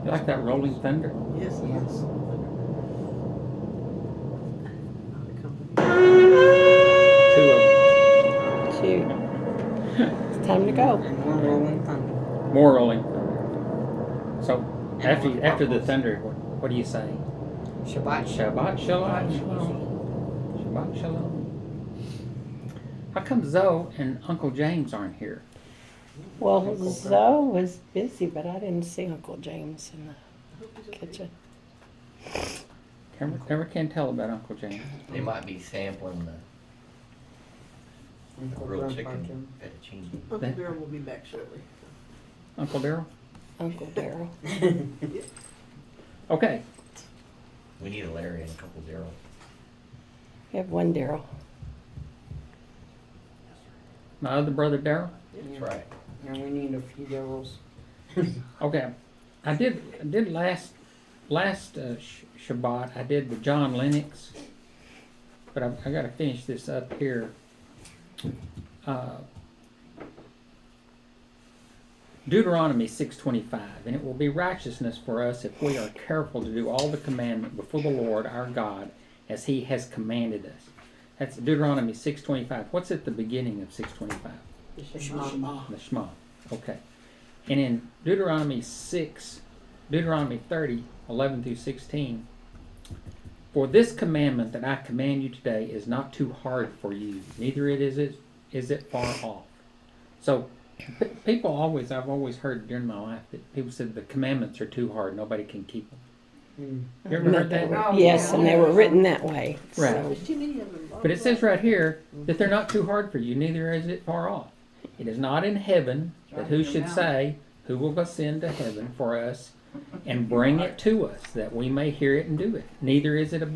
You like that rolling thunder? Yes. Yes. Two of them. Two. It's time to go. And more rolling thunder. More rolling thunder. So after the thunder, what do you say? Shabbat Shabbat shalom. Shabbat shalom. How come Zoe and Uncle James aren't here? Well, Zoe was busy, but I didn't see Uncle James in the kitchen. Never can tell about Uncle James. They might be sampling the grilled chicken fettuccine. Uncle Daryl will be back shortly. Uncle Daryl? Uncle Daryl. Okay. We need a Larry and a couple Daryl. We have one Daryl. My other brother Daryl? That's right. And we need a few Daryls. Okay. I did last Shabbat, I did the John Lennox, but I got to finish this up here. Deuteronomy 6:25, and it will be righteousness for us if we are careful to do all the commandment before the Lord our God as He has commanded us. That's Deuteronomy 6:25. What's at the beginning of 6:25? The Shema. The Shema. Okay. And in Deuteronomy 30, 11 through 16, for this commandment that I command you today is not too hard for you, neither is it far off. So I've always heard during my life that people said the commandments are too hard, nobody can keep them. You ever heard that? Yes, and they were written that way. Right. So, There's too many of them. But it says right here that they're not too hard for you, neither is it far off. It is not in heaven that who should say, who will ascend to heaven for us and bring it to us, that we may hear it and do it. Neither is it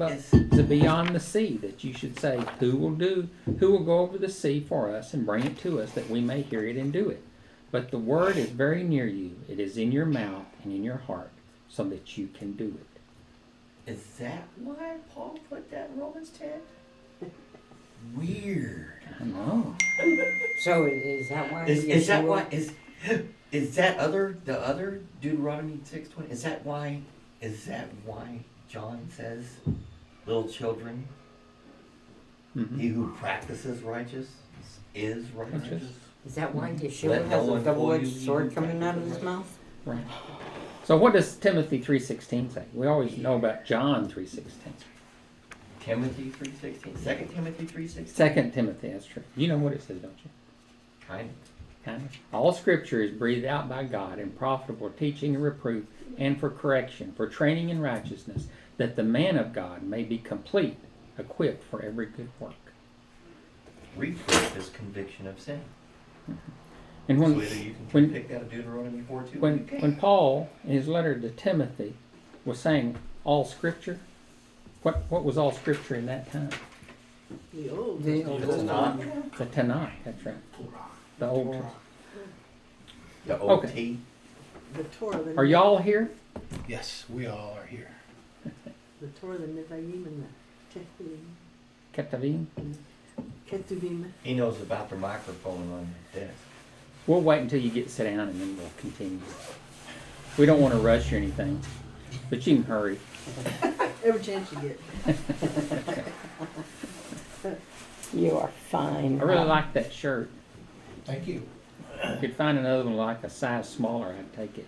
beyond the sea, that you should say, who will go over the sea for us and bring it to us, that we may hear it and do it. But the word is very near you, it is in your mouth and in your heart, so that you can do it. Is that why Paul put that in Romans 10? Weird. I know. So is that why? Is that why is that the other Deuteronomy 6:20? Is that why John says, little children, he who practices righteous is righteous? Is that why Yeshua Let no has a one double-edged fool you, sword you coming out of practice his mouth? Right. So what does Timothy 3:16 say? We always know about John 3:16. Timothy 3:16. 2 Timothy 3:16. 2 Timothy, that's true. You know what it says, don't you? Kind of. Kind of. All scripture is breathed out by God and profitable for teaching and reproof and for correction, for training in righteousness, that the man of God may be complete, equipped for every good work. Reproof is conviction of sin. And So either you can pick out of Deuteronomy 4:2. when Paul, in his letter to Timothy, was saying all scripture, what was all scripture in that time? The old. The It's not The Tanakh, that's right. The Old Testament. the Okay. OT. The Torah. Are y'all here? Yes, we all are here. The Torah, the Nevi'im, and the Ketuvim? Ketuvim. He knows about the microphone on the desk. We'll wait until you get sit down and then we'll continue. We don't want to rush or anything, but you can hurry. Every chance you get. you are fine. I really like that shirt. Thank you. If you could find another one like a size smaller, I'd take it.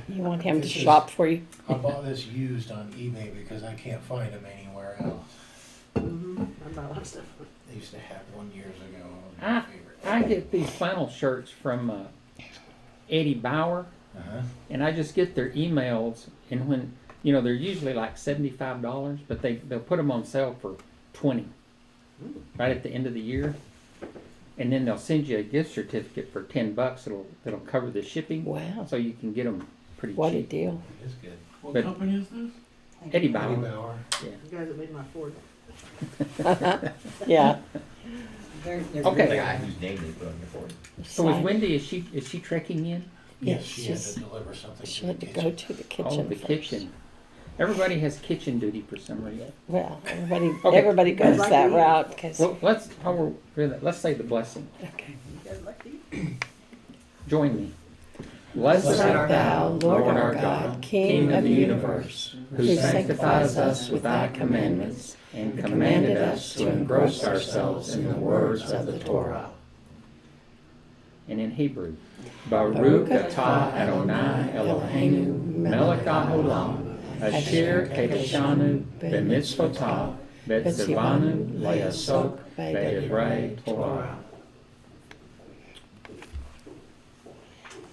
You want him to This is- shop for you? I bought this used on eBay because I can't find them anywhere else. I buy a lot of stuff. I used to have one years ago. Ah. I get these flannel shirts from Eddie Bauer, and I just get their emails, and when, they're usually like $75, but they'll put them on sale for $20 right at the end of the year. And then they'll send you a gift certificate for $10 that'll cover the shipping. Wow. So you can get them pretty What a cheap. deal. It's good. What But- company is this? Eddie Bauer. Eddie Bauer. The guys that made my Ford. Yeah. They're The Okay. guy whose name they put on your board. So is Wendy? Is she trekking in? Yes, Yes, she had she's- to deliver something. She to had the to kitchen. go to the kitchen The first. kitchen. Everybody has kitchen duty for some reason. Well, everybody Okay. everybody goes Like that me. route because. Well, let's say the blessing. Okay. You guys like to eat? Join me. Blessed art thou, Lord our God, King of the universe, who sanctifies us with thy commandments, and commanded us to engross ourselves in the words of the Torah. And in Hebrew, Baruch atah Adonai Eloheinu melech haolam, asher kedeshanu b'mitzvotav v'tzivanu le'asok b'divrei Torah.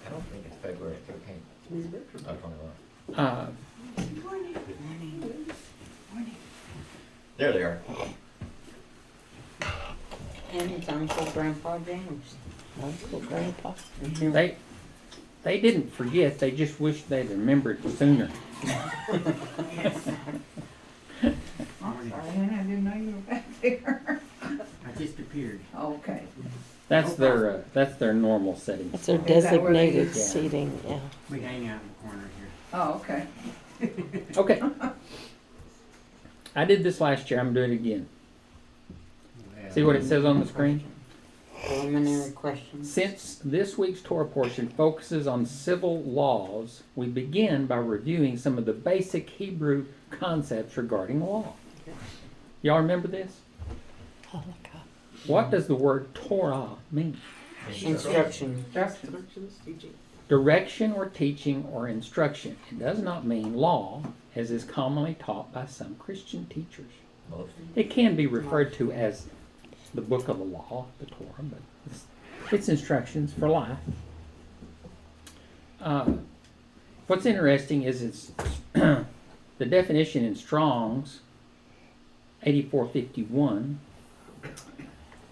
I don't think it's February 13th. These books are- Uh, There they are. And it's Uncle Grandpa James. Uncle Grandpa. they didn't forget, they just wish they'd remembered sooner. I'm sorry, honey, I didn't know you were back there. I just appeared. Okay. That's their normal setting. That's their Is that what it designated is? Yeah. seating, yeah. We hang out in the corner here. Oh, okay. Okay. I did this last year, I'm doing it again. See what it says on the screen? Preliminary questions. Since this week's Torah portion focuses on civil laws, we begin by reviewing some of the basic Hebrew concepts regarding law. Y'all remember this? Holocaust. What does the word Torah mean? Instruction. Instructions, teaching. Direction or teaching or instruction. It does not mean law, as is commonly taught by some Christian teachers. Most. It can be referred to as the book of the law, the Torah, but it's instructions for life. What's interesting is it's the definition in Strong's 8451.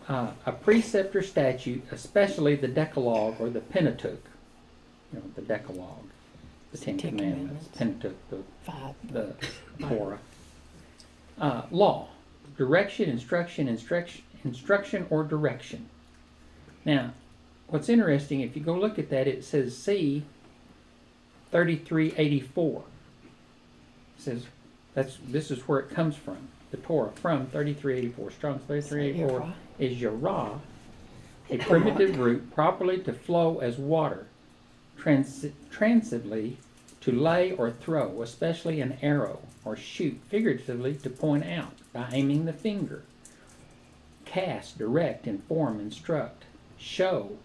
A precept or statute, especially the Decalogue or the Pentateuch, the Decalogue, the Ten Commandments, Pentateuch, the Torah. Law, direction, instruction or direction. Now, what's interesting, if you go look at that, it says C 3384. It says this is where it comes from. The Torah from 3384. Strong's 3384 is Yarah, a primitive root properly to flow as water, transitively to lay or throw, especially an arrow, or shoot, figuratively to point out by aiming the finger. Cast, direct, inform, instruct, show,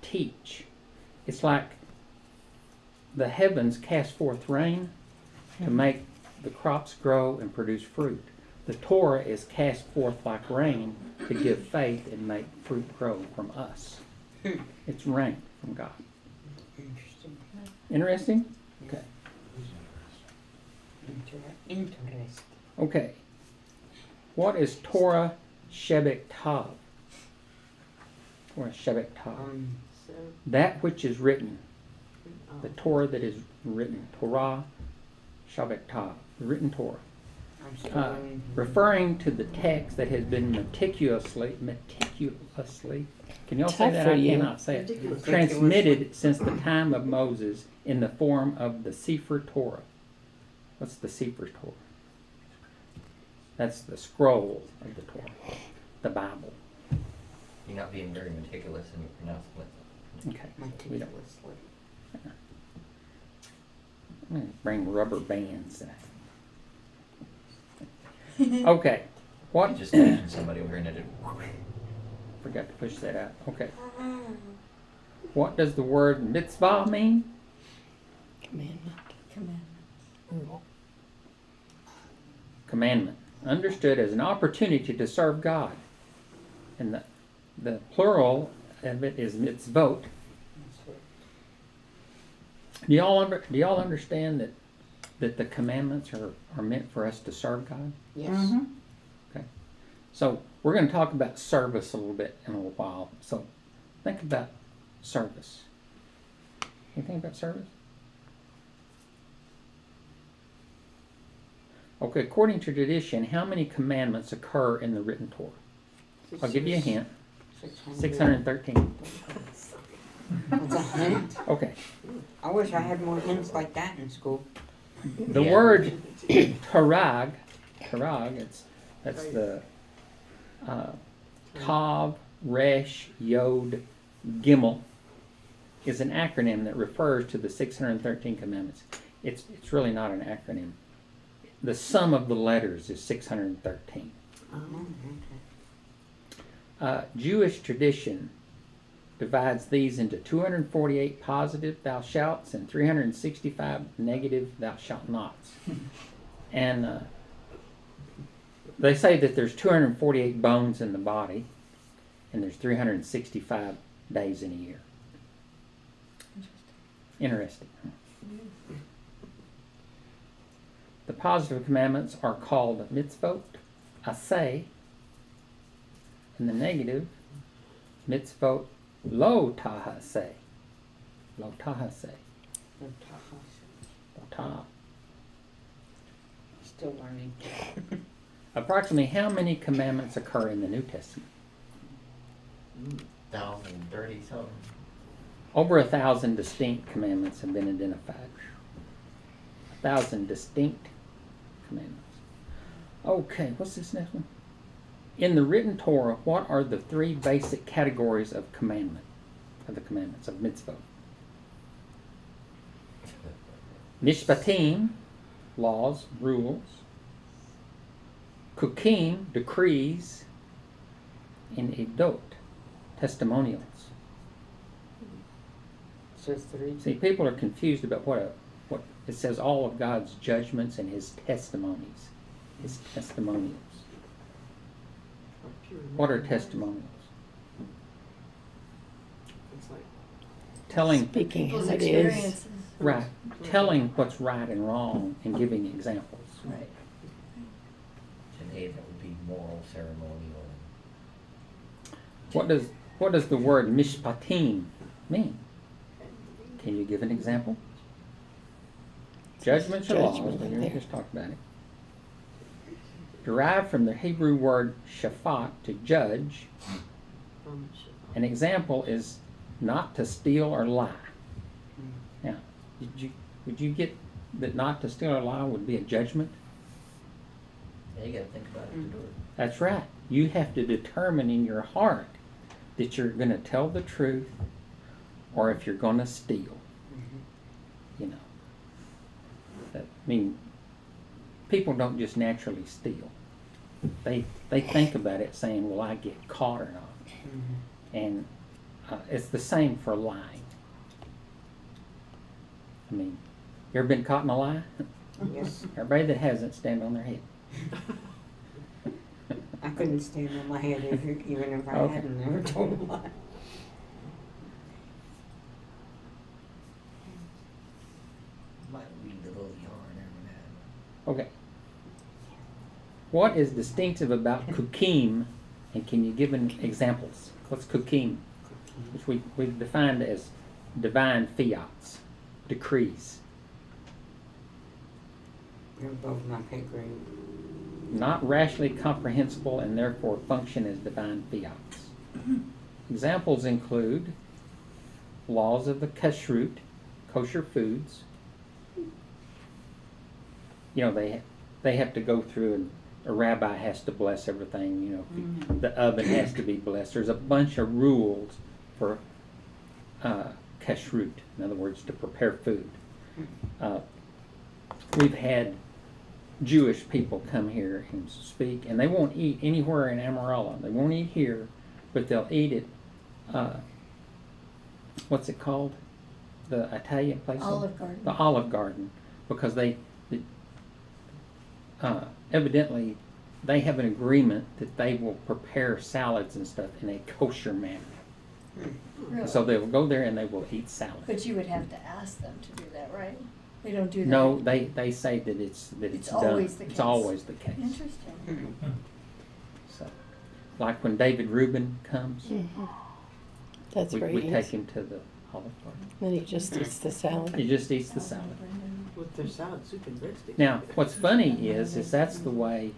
teach. It's like the heavens cast forth rain to make the crops grow and produce fruit. The Torah is cast forth like rain to give faith and make fruit grow from us. It's rain from God. Interesting. Interesting? Okay. Interesting. Okay. What is Torah Shebek Tav? Torah Shebek Tav. So, That which is written. oh, The Torah that is written. Torah Shebek Tav. The written Torah. I'm still learning. Referring to the text that has been meticulously, can y'all say Tough that? for I you. cannot say it. Ridiculous. Transmitted since the time of Moses in the form of the Sefer Torah. What's the Sefer Torah? That's the scroll of the Torah, the Bible. You're not being very meticulous in your pronouncement. Okay. We don't. Meticulously. I'm gonna bring rubber bands. Okay. You What? just mentioned somebody over here and it did. Forgot to push that out. Okay. What does the word mitzvah mean? Commandment. Understood as an opportunity to serve God. And the plural of it is mitzvot. Do y'all understand that the commandments are meant for us to serve God? Yes. Mm-hmm. So we're going to talk about service a little bit in a little while. So think about service. You think about service? Okay, according to tradition, how many commandments occur in the written Torah? I'll give you a hint. 613. That's a hint. Okay. I wish I had more hints like that in school. The Yeah. word tarag, that's the Tav, Resh, Yod, Gimel. is an acronym that refers to the 613 commandments. It's really not an acronym. The sum of the letters is 613. Jewish tradition divides these into 248 positive thou shalts and 365 negative thou shalt nots. And they say that there's 248 bones in the body, and there's 365 days in a year. Interesting. The positive commandments are called mitzvot, aseh, and the negative, mitzvot, lo tahaseh. Lo tahaseh. Lo tah. Still learning. Approximately how many commandments occur in the New Testament? 1,030 something. Over 1,000 distinct commandments have been identified. 1,000 distinct commandments. Okay, what's this next one? In the written Torah, what are the 3 basic categories of commandment, of the commandments, of mitzvah? Mishpatim, laws, rules. Kukim, decrees. And edot, testimonials. So 3. See, people are confused about what it says. All of God's judgments and His testimonies. His testimonials. What are testimonials? It's like, Telling, Speaking People's as it is. experiences. right, telling what's right and wrong and giving examples. Right. And that would be moral, ceremonial. What does the word mishpatim mean? Can you give an example? Judgments or laws. Judgment We in there. just talked about it. Derived from the Hebrew word shafat, to judge. An example is not to steal or lie. Now, would you get that not to steal or lie would be a judgment? Yeah, you gotta think about it to do it. That's right. You have to determine in your heart that you're going to tell the truth or if you're going to steal. You know. I mean, people don't just naturally steal. They think about it saying, will I get caught or not? And it's the same for lying. I mean, you ever been caught in a lie? Yes. Everybody that hasn't, stand on their head. I couldn't stand on my head even if I Okay. hadn't never told a lie. Might read a little yarn every now Okay. What is distinctive about kukim, and can you give an examples? What's kukim? Which we've defined as divine fiats, decrees. You're above my pay grade. Not rationally comprehensible and therefore function as divine fiats. Examples include laws of the kashrut, kosher foods. You know, they have to go through, and a rabbi has to bless everything. You know, the oven has to be blessed. There's a bunch of rules for kashrut. In other words, to prepare food. We've had Jewish people come here and speak, and they won't eat anywhere in Amarillo. They won't eat here, but they'll eat at what's it called? The Italian place? Olive Garden. The Olive Garden, because evidently they have an agreement that they will prepare salads and stuff in a kosher manner. Really? So they will go there and they will eat salad. But you would have to ask them to do that, right? They don't do that? No, they say that it's It's done. always the It's case. always the case. Interesting. So, like when David Rubin comes, That's where we he take is. him to the Olive Garden. Then he just eats the salad. He just eats the salad. with their salad, soup, and breadsticks. Now, what's funny is that's the way.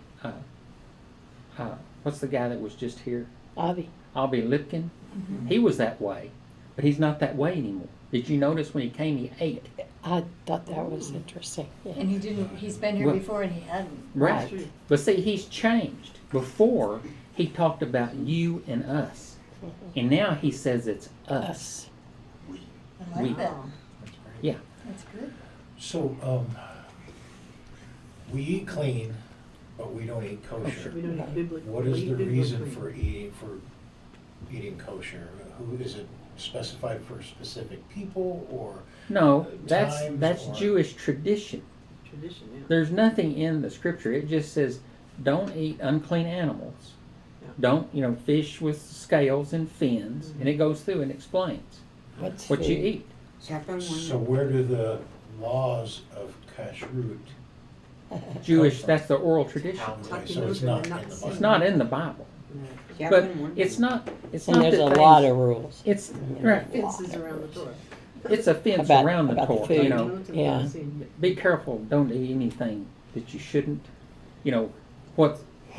What's the guy that was just here? Avi. Avi Lipkin. He was that way, but he's not that way anymore. Did you notice when he came, he ate? I thought that was interesting. Yeah. And he's been here Well- before and he hadn't. Right. true. But see, he's changed. Before, he talked about you and us. And now he says it's us. I like that. Wow. Yeah. That's good. So, we eat clean, but we don't eat Kosher. kosher. We don't eat biblical. What is we eat the biblical reason clean. for eating kosher? Who is it specified for specific people or? No, that's Times or- Jewish tradition. Tradition, yeah. There's nothing in the scripture. It just says, don't eat unclean animals. Yeah. Don't, fish with scales and fins. And it goes through and explains What's what you food? eat. Chapter 1. So where do the laws of kashrut? Jewish, that's the oral tradition. Okay, so it's not in the It's Bible. not in the Bible. No. Chapter But 1. it's not And that there's a things- lot of rules. It's right. Fences around the door. It's a fence About- around the about the Torah. food. Yeah. Be careful. Don't eat anything that you shouldn't.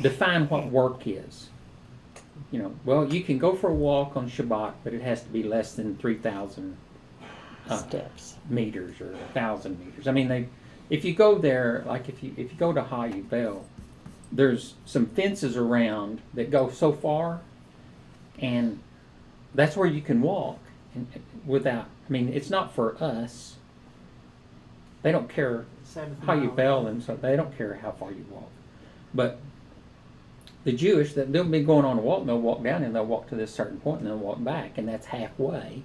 Define what work is. Well, you can go for a walk on Shabbat, but it has to be less than 3,000 Steps. meters or 1,000 meters. I mean, if you go there, like if you go to Hayubel, there's some fences around that go so far, and that's where you can walk without. I mean, it's not for us. They don't care how you bell, and so they don't care how far you walk. But the Jewish, that they'll be going on a walk, and they'll walk down, and they'll walk to this certain point, and they'll walk back, and that's halfway.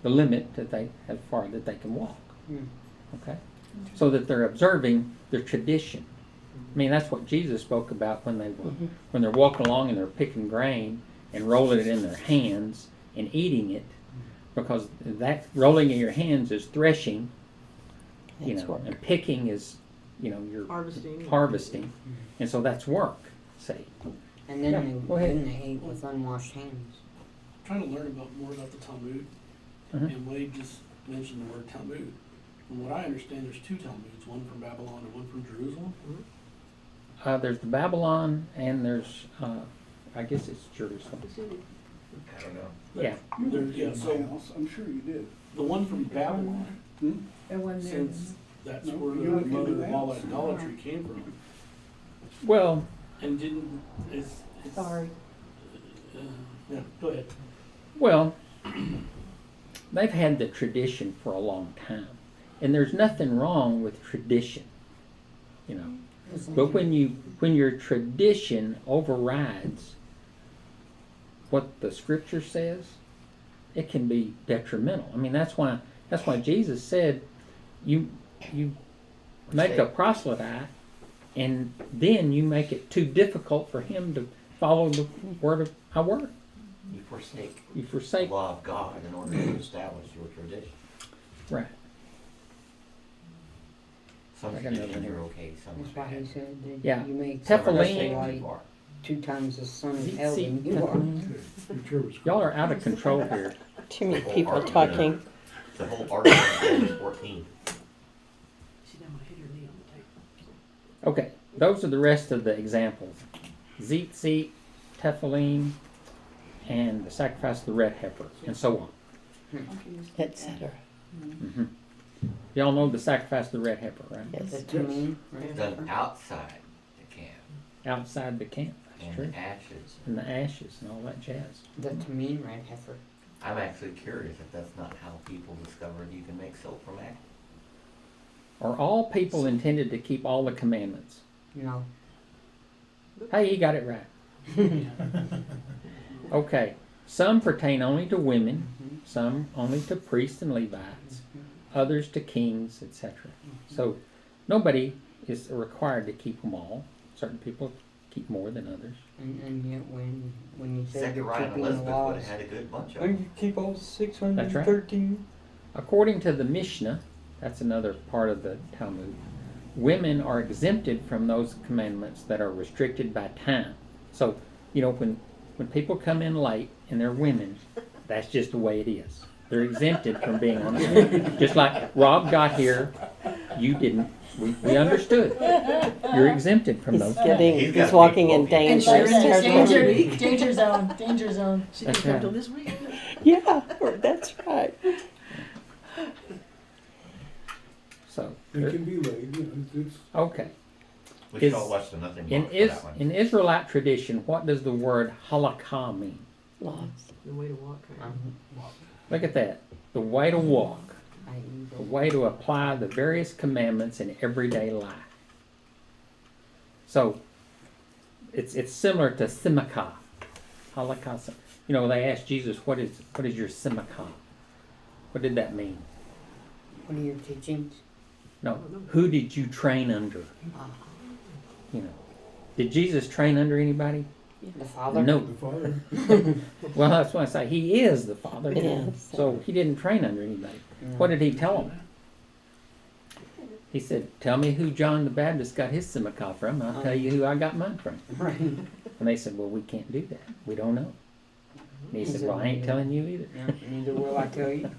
The limit that as far that they can walk. Okay, so that they're observing their tradition. I mean, that's what Jesus spoke about when they're walking along and they're picking grain and rolling it in their hands and eating it, because that rolling in your hands is threshing. That's work. And picking is, you're Harvesting. harvesting, and so that's work. See, And then Yeah, they, go ahead. then they ate with unwashed hands. Trying to learn more about the Talmud, Mhm. and Wade just mentioned the word Talmud. From what I understand, there's two Talmuds, one from Babylon and one from Jerusalem. there's the Babylon, and there's, I guess it's Jerusalem. I don't know. Yeah. So I'm sure you did. the one from Babylon, The one there. since that's No, where the you look into mother of that. all idolatry came from, Well, and didn't is Sorry. Yeah, go ahead. Well, they've had the tradition for a long time, and there's nothing wrong with tradition, But when your tradition overrides what the Scripture says, it can be detrimental. I mean, that's why Jesus said, you make a proselyte, and then you make it too difficult for him to follow the word of our word. You forsake You the forsake. law of God in order to establish your tradition. Right. Some I got another traditions one are here. okay, some That's are why he bad. said that Yeah. you make Some are Tefillin. just too far. 2 times the son of See- hell see, than you are. Y'all are out of control here. Too many whole people argument. talking. The whole argument in Romans 14. She done hit her knee on the table. Okay, those are the rest of the examples. Tzitzit, tefillin, and the sacrifice of the red heifer, and so on. Etc. Mm-hmm. Y'all know the sacrifice of the red heifer, right? The Yes. tamim, right? Done outside the camp. Outside the camp, that's true. And ashes. And the ashes and all that jazz. The tamim, right, heifer. I'm actually curious if that's not how people discovered you can make soap from ashes. Are all people intended to keep all the commandments? No. Hey, he got it right. Okay, some pertain only to women, some only to priests and Levites, others to kings, etc. So nobody is required to keep them all. Certain people keep more than others. And yet when you say you're Zechariah and keeping the Elizabeth would laws, have had a good bunch of when them. you keep all That's 613. According to the Mishnah, that's another part of the Talmud, women are exempted from those commandments that are restricted by time. So, when people come in late and they're women, that's just the way it is. They're exempted from being on the Just like Rob got here, you didn't. We understood. You're exempted from those. He's walking in And dangerous danger, territory. danger zone, danger zone. She That's didn't come right. till this week. Yeah, that's right. So, It can be late, it's. okay. We should Is- all watch the Nothing In, Box for is, that one. in Israelite tradition, what does the word halakha mean? Laws. The way to walk. Right? Look at that. The way to walk. I The way to apply the various commandments in everyday life. So, it's similar to simcha. Halakha. You know, they asked Jesus, what is your simcha? What did that mean? What are your teachings? No. Who did you train under? Ah, You know. Did Jesus train under anybody? the Father? No. The Father. Well, that's why I say he is the Father. Yes. So he didn't train under anybody. No. What did he tell them? He said, tell me who John the Baptist got his simcha from, and I'll tell you who I got mine from. Right. And they said, well, we can't do that. We don't know. And he said, well, I ain't telling you either. No, neither will I tell you.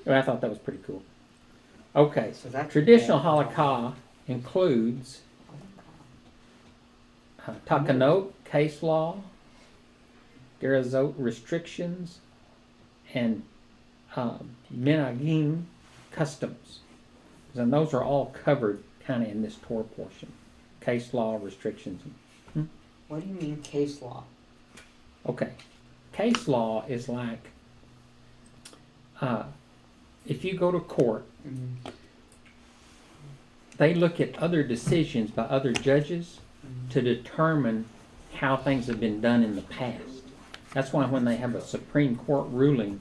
Well, I thought that was pretty cool. Okay, So that's traditional bad. halakha includes takanot, case law, gerazot, restrictions, and minhagim, customs. And those are all covered kind of in this Torah portion. Case law, restrictions. What do you mean case law? Okay. Case law is like if you go to court, Mm-hmm. they look at other decisions by other judges to determine how things have been done in the past. That's why when they have a Supreme Court ruling,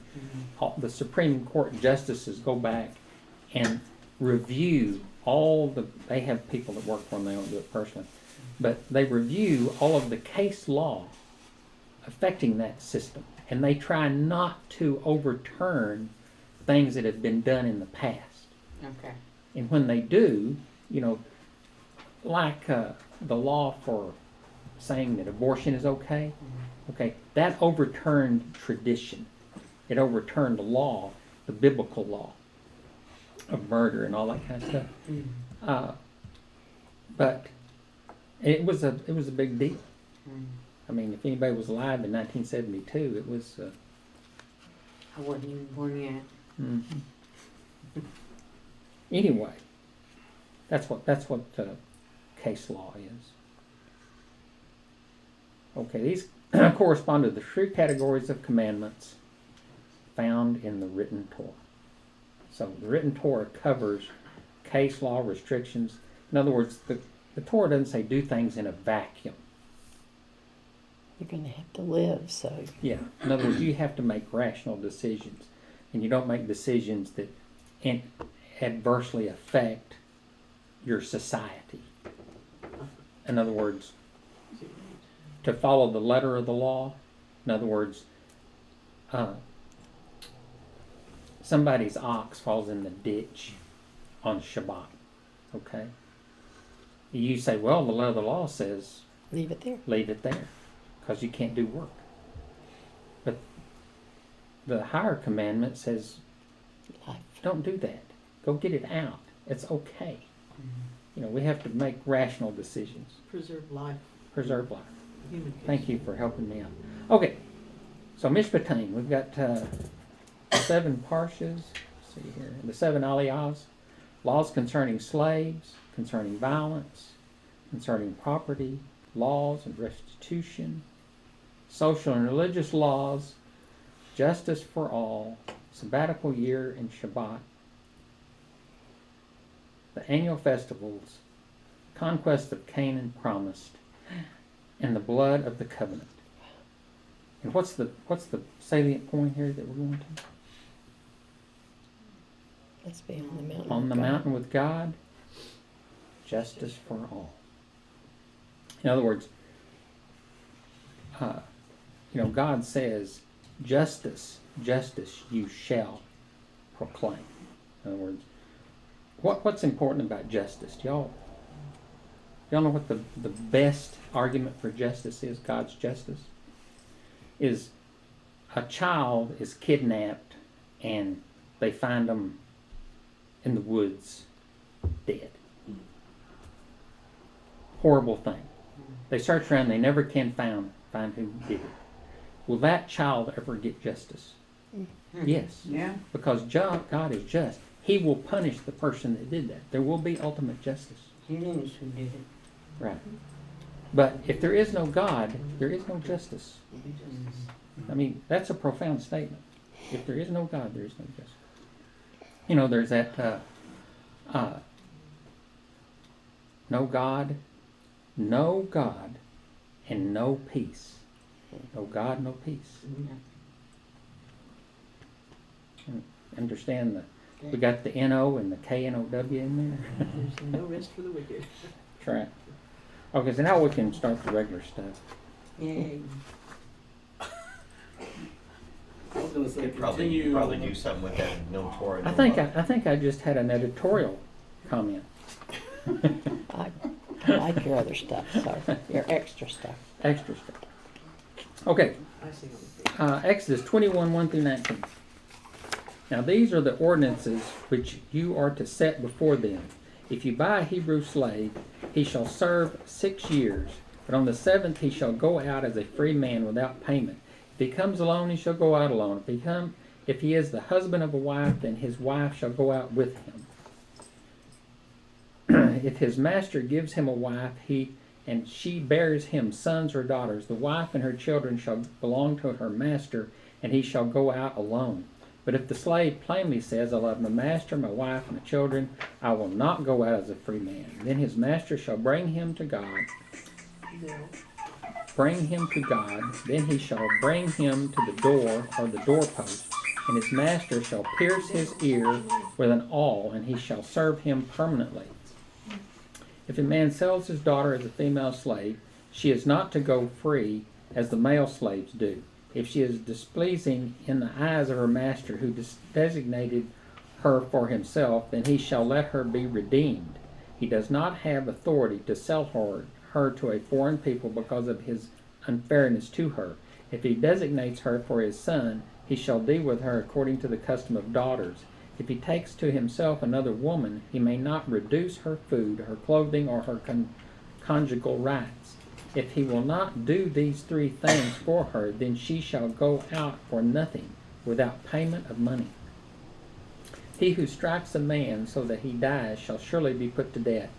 the Supreme Court justices go back and review they have people that work for them, they don't do it personally, but they review all of the case law affecting that system. And they try not to overturn things that have been done in the past. Okay. And when they do, you know, like the law for saying that abortion is okay, okay, that overturned tradition. It overturned the law, the biblical law of murder and all that kind of stuff. But it was a big deal. I mean, if anybody was alive in 1972, it was. I wasn't even born yet. Anyway, that's what case law is. Okay, these correspond to the three categories of commandments found in the written Torah. So the written Torah covers case law, restrictions. In other words, the Torah doesn't say do things in a vacuum. You're going to have to live, so. Yeah. In other words, you have to make rational decisions, and you don't make decisions that adversely affect your society. In other words, to follow the letter of the law. In other words, somebody's ox falls in the ditch on Shabbat. Okay? You say, well, the letter of the law says Leave it there. leave it there because you can't do work. But the higher commandment says Life. don't do that. Go get it out. It's okay. You know, we have to make rational decisions. Preserve life, Preserve life. human case. Thank you for helping me out. Okay, so Mishpatim, we've got 7 parshas. Let's see here. The 7 aliyahs. Laws concerning slaves, concerning violence, concerning property, laws and restitution, social and religious laws, justice for all, sabbatical year and Shabbat, the annual festivals, conquest of Canaan promised, and the blood of the covenant. And what's the salient point here that we're going to? Let's be on the mountain. On with the God. mountain with God, justice for all. In other words, God says, justice you shall proclaim. In other words, what's important about justice? Do y'all know what the best argument for justice is? God's justice is a child is kidnapped and they find them in the woods dead. Horrible thing. They search around, they never can find who did it. Will that child ever get justice? Yes. Yeah. Because God is just. He will punish the person that did that. There will be ultimate justice. He knows who did it. Right. But if there is no God, there is no justice. I mean, that's a profound statement. If there is no God, there is no justice. You know, there's that no God, and no peace. No God, no peace. And understand that we got the N-O and the K-N-O-W in there. There's no rest for the wicked. That's right. Okay, so now we can start the regular stuff. Yay. I was gonna say, Could probably continue. do something with that no Torah. I no think law. I think I just had an editorial comment. I like your other stuff, so your extra stuff. Extra stuff. Okay, I see on the page. Exodus 21, 1 through 19. Now these are the ordinances which you are to set before them. If you buy a Hebrew slave, he shall serve 6 years, but on the 7th he shall go out as a free man without payment. If he comes alone, he shall go out alone. If he is the husband of a wife, then his wife shall go out with him. If his master gives him a wife, and she bears him sons or daughters, the wife and her children shall belong to her master, and he shall go out alone. But if the slave plainly says, I love my master, my wife, and my children, I will not go out as a free man, then his master shall bring him to God. Then he shall bring him to the door or the doorpost, and his master shall pierce his ear with an awl, and he shall serve him permanently. If a man sells his daughter as a female slave, she is not to go free as the male slaves do. If she is displeasing in the eyes of her master, who designated her for himself, then he shall let her be redeemed. He does not have authority to sell her to a foreign people because of his unfairness to her. If he designates her for his son, he shall deal with her according to the custom of daughters. If he takes to himself another woman, he may not reduce her food, her clothing, or her conjugal rights. If he will not do these 3 things for her, then she shall go out for nothing, without payment of money. He who strikes a man so that he dies shall surely be put to death.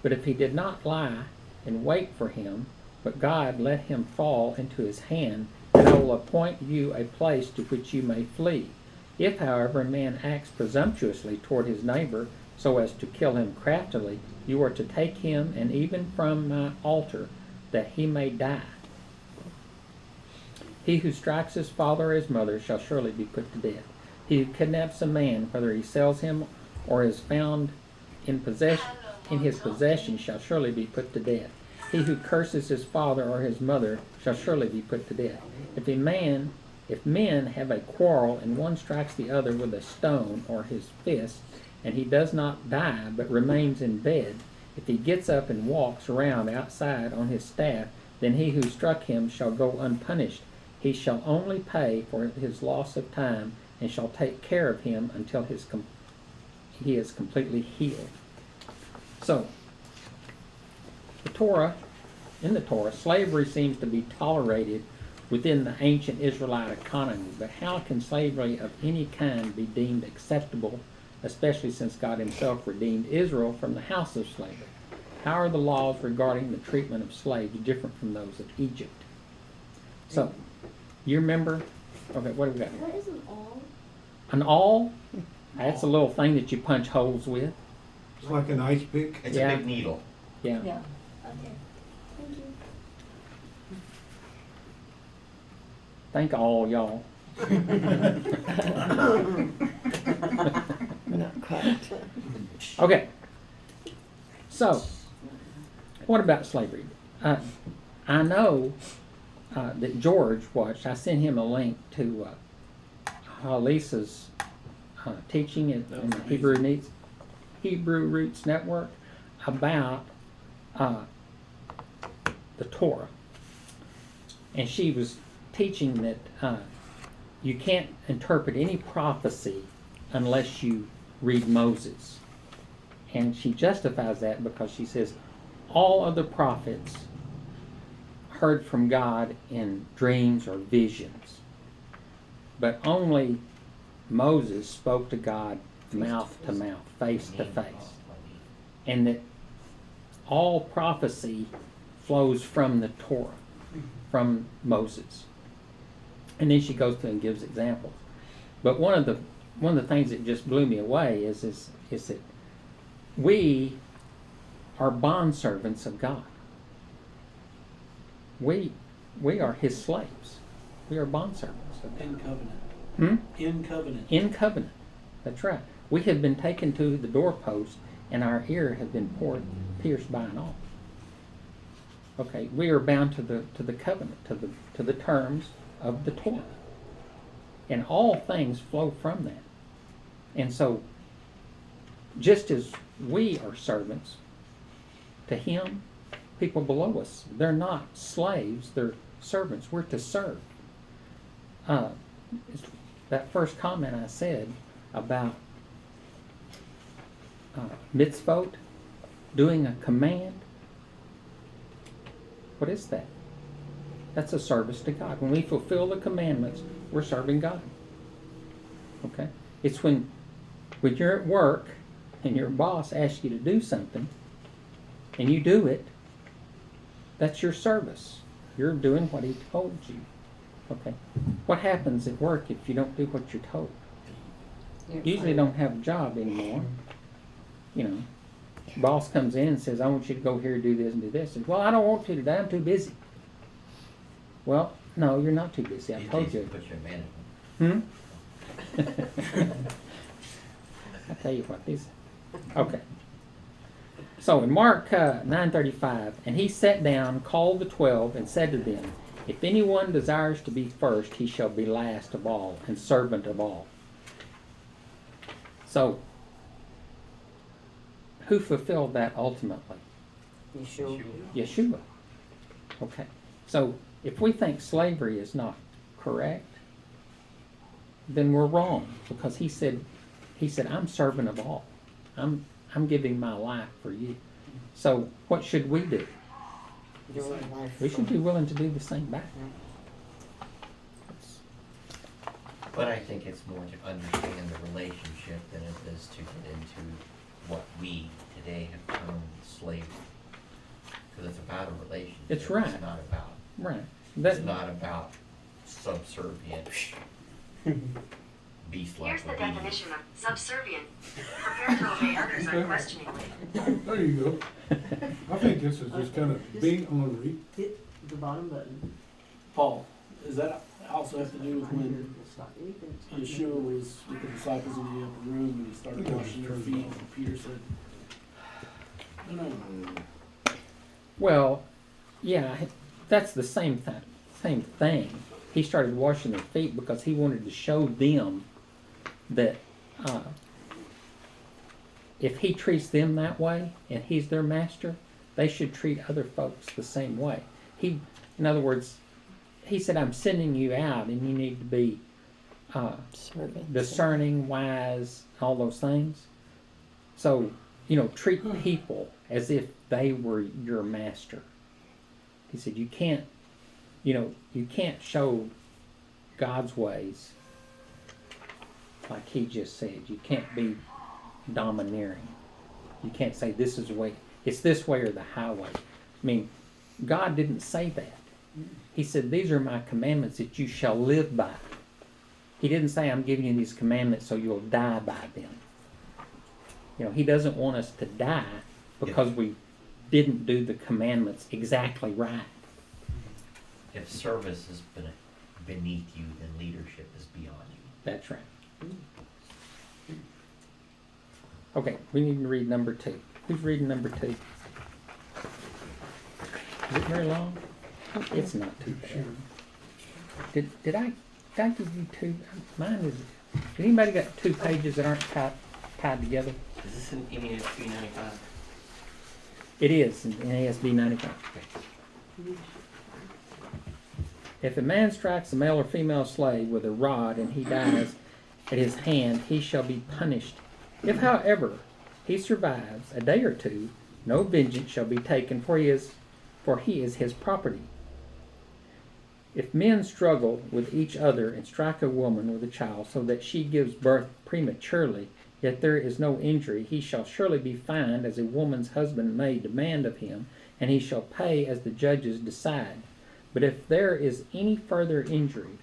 But if he did not lie and wait for him, but God let him fall into his hand, then I will appoint you a place to which you may flee. If, however, a man acts presumptuously toward his neighbor, so as to kill him craftily, you are to take him, and even from my altar, that he may die. He who strikes his father or his mother shall surely be put to death. He who kidnaps a man, whether he sells him or is found in his possession, shall surely be put to death. He who curses his father or his mother shall surely be put to death. If men have a quarrel, and one strikes the other with a stone or his fist, and he does not die but remains in bed, if he gets up and walks around outside on his staff, then he who struck him shall go unpunished. He shall only pay for his loss of time, and shall take care of him until he is completely healed. So, in the Torah, slavery seems to be tolerated within the ancient Israelite economy, but how can slavery of any kind be deemed acceptable, especially since God himself redeemed Israel from the house of slavery? How are the laws regarding the treatment of slaves different from those of Egypt? So, you remember, okay, what do we got here? What is an awl? An awl? That's a little thing that you punch holes with. It's like an ice pick. It's Yeah. a big needle. Yeah. Yeah, okay. Thank you. Thank all y'all. Not quite. Okay. So, what about slavery? I know that George watched. I sent him a link to Lisa's teaching in the Hebrew Roots Network about the Torah, and she was teaching that you can't interpret any prophecy unless you read Moses. And she justifies that because she says all other prophets heard from God in dreams or visions, but only Moses spoke to God mouth to mouth, face to face, and that all prophecy flows from the Torah, from Moses. And then she goes through and gives examples. But one of the things that just blew me away is that we are bondservants of God. We are His slaves. We are bondservants of God. In covenant. Hmm? In covenant. In covenant. That's right. We have been taken to the doorpost, and our ear has been pierced by an awl. Okay, we are bound to the covenant, to the terms of the Torah, and all things flow from that. And so, just as we are servants to Him, people below us, they're not slaves; they're servants. We're to serve. That first comment I said about mitzvot, doing a command. What is that? That's a service to God. When we fulfill the commandments, we're serving God. Okay? It's when you're at work and your boss asks you to do something and you do it, that's your service. You're doing what he told you. Okay? What happens at work if you don't do what you're told? You usually don't have a job anymore. You know, boss comes in and says, I want you to go here and do this and do this. And, well, I don't want to today. I'm too busy. Well, no, you're not too busy. I told you. Put your management. I tell you what, these. Okay. So in Mark 9:35, and he sat down, called the 12, and said to them, if anyone desires to be first, he shall be last of all and servant of all. So, who fulfilled that ultimately? Yeshua. Okay. So, if we think slavery is not correct, then we're wrong, because he said, I'm servant of all. I'm giving my life for you. So, what should we do? We should be willing to do the same back. But I think it's more to understand the relationship than it is to get into what we today have termed slavery. Because it's about a relationship. It's right. It's not about. Right. It's not about subservient, beast-like Here's the obedience. definition of subservient. Prepare to obey others unquestioningly. There you go. I think this is just kind of being ornery. Hit the bottom button. Paul, does that also have to do with when We'll stop anything. Yeshua was with the disciples in the upper room and he started washing their feet and Peter said, no. Well, yeah, that's the same thing. He started washing their feet because he wanted to show them that if he treats them that way and he's their master, they should treat other folks the same way. In other words, he said, I'm sending you out and you need to be discerning, wise, all those things. So, treat people as if they were your master. He said, you can't show God's ways like he just said. You can't be domineering. You can't say this is the way, it's this way or the highway. I mean, God didn't say that. He said, these are my commandments that you shall live by. He didn't say, I'm giving you these commandments so you'll die by them. He doesn't want us to die because we didn't do the commandments exactly right. If service is beneath you, then leadership is beyond you. That's right. Okay, we need to read number 2. Who's reading number 2? Is it very long? It's not too bad. Did I give you 2? Mine is. Has anybody got 2 pages that aren't tied together? Is this an NASB 95? It is in NASB 95. If a man strikes a male or female slave with a rod and he dies at his hand, he shall be punished. If, however, he survives a day or 2, no vengeance shall be taken, for he is his property. If men struggle with each other and strike a woman with a child so that she gives birth prematurely, yet there is no injury, he shall surely be fined as a woman's husband may demand of him, and he shall pay as the judges decide. But if there is any further injury,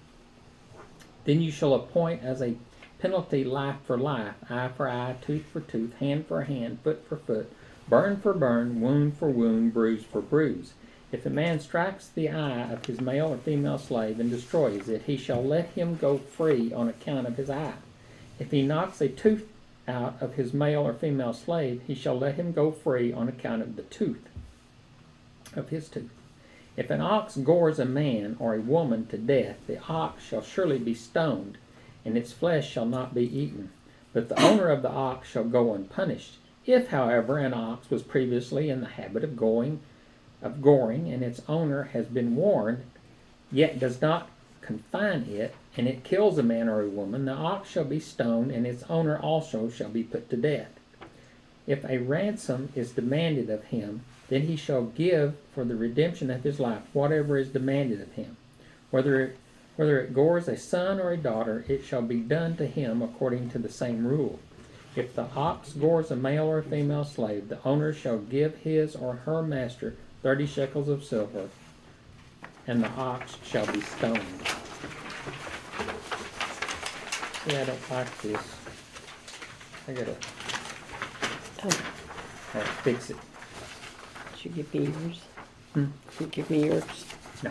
then you shall appoint as a penalty life for life, eye for eye, tooth for tooth, hand for hand, foot for foot, burn for burn, wound for wound, bruise for bruise. If a man strikes the eye of his male or female slave and destroys it, he shall let him go free on account of his eye. If he knocks a tooth out of his male or female slave, he shall let him go free on account of the tooth of his tooth. If an ox gores a man or a woman to death, the ox shall surely be stoned, and its flesh shall not be eaten. But the owner of the ox shall go unpunished. If, however, an ox was previously in the habit of goring, and its owner has been warned, yet does not confine it, and it kills a man or a woman, the ox shall be stoned, and its owner also shall be put to death. If a ransom is demanded of him, then he shall give for the redemption of his life whatever is demanded of him. Whether it gores a son or a daughter, it shall be done to him according to the same rule. If the ox gores a male or a female slave, the owner shall give his or her master 30 shekels of silver, and the ox shall be stoned. See, I don't like this. I gotta fix it. Did you give me yours? Hmm? Did you give me yours? No.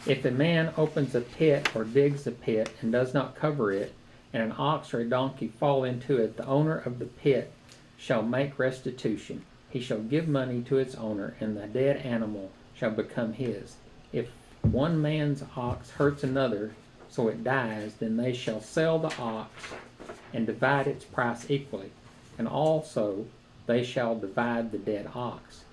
If a man opens a pit or digs a pit and does not cover it, and an ox or a donkey fall into it, the owner of the pit shall make restitution. He shall give money to its owner, and the dead animal shall become his. If one man's ox hurts another, so it dies, then they shall sell the ox and divide its price equally, and also they shall divide the dead ox.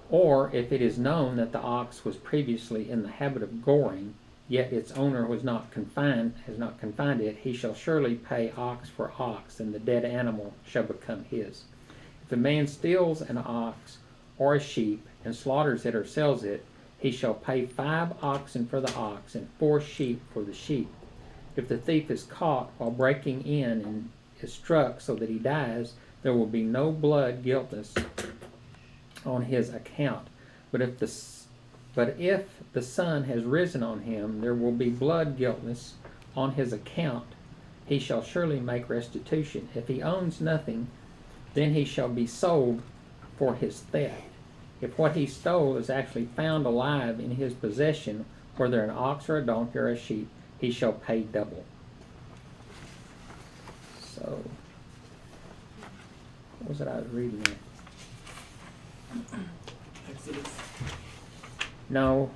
Or if it is known that the ox was previously in the habit of goring, yet its owner has not confined it, he shall surely pay ox for ox, and the dead animal shall become his. If a man steals an ox or a sheep and slaughters it or sells it, he shall pay 5 oxen for the ox and 4 sheep for the sheep. If the thief is caught while breaking in and is struck so that he dies, there will be no blood guiltless on his account. But if the sun has risen on him, there will be blood guiltless on his account. He shall surely make restitution. If he owns nothing, then he shall be sold for his theft. If what he stole is actually found alive in his possession, whether an ox or a donkey or a sheep, he shall pay double. So, what was it I was reading there? Exodus. No.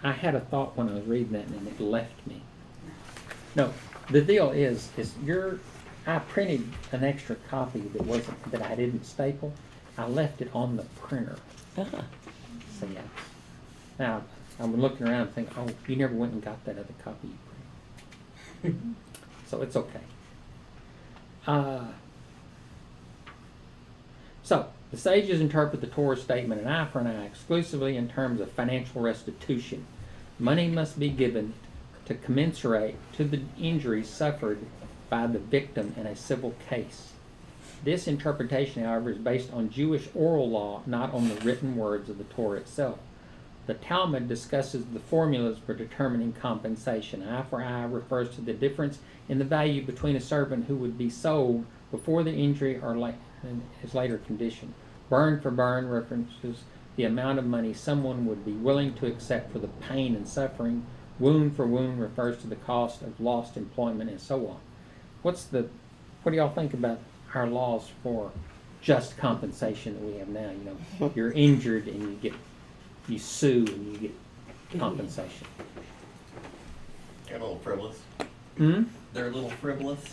I had a thought when I was reading that and it left me. No, the deal is I printed an extra copy that I didn't staple. I left it on the printer. Uh-huh. So yeah. Now I'm looking around and thinking, oh, you never went and got that other copy you printed. So it's okay. So the sages interpret the Torah statement an eye for an eye exclusively in terms of financial restitution. Money must be given to commensurate to the injuries suffered by the victim in a civil case. This interpretation, however, is based on Jewish oral law, not on the written words of the Torah itself. The Talmud discusses the formulas for determining compensation. Eye for eye refers to the difference in the value between a servant who would be sold before the injury or in his later condition. Burn for burn references the amount of money someone would be willing to accept for the pain and suffering. Wound for wound refers to the cost of lost employment, and so on. What do y'all think about our laws for just compensation that we have now? You know, you're injured and you sue and you get compensation. They're a little frivolous. Hmm? They're a little frivolous.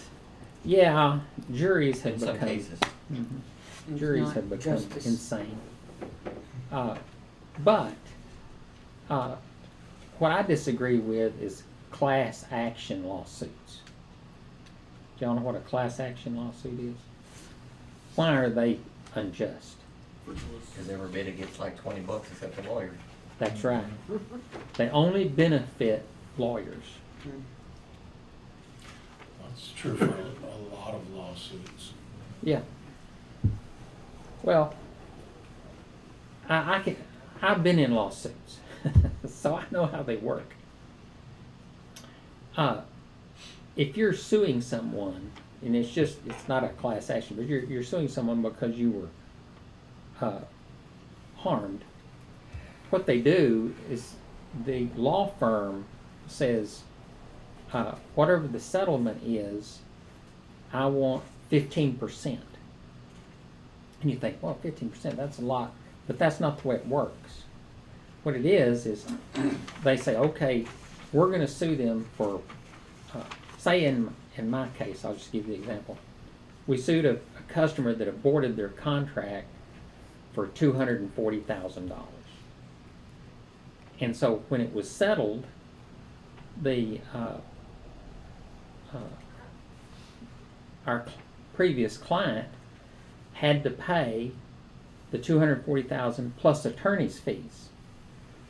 Yeah, juries have In some become cases. Mhm. Juries not have become justice. insane. But what I disagree with is class action lawsuits. Do y'all know what a class action lawsuit is? Why are they unjust? Because everybody gets like 20 bucks except the lawyer. That's right. They only benefit lawyers. That's true for a lot of lawsuits. Yeah. Well, I've been in lawsuits. So I know how they work. If you're suing someone, and it's not a class action, but you're suing someone because you were harmed, what they do is the law firm says, whatever the settlement is, I want 15%. And you think, well, 15%, that's a lot. But that's not the way it works. What it is they say, okay, we're going to sue them for, say in my case, I'll just give you the example. We sued a customer that aborted their contract for $240,000. And so when it was settled, our previous client had to pay the $240,000 plus attorney's fees.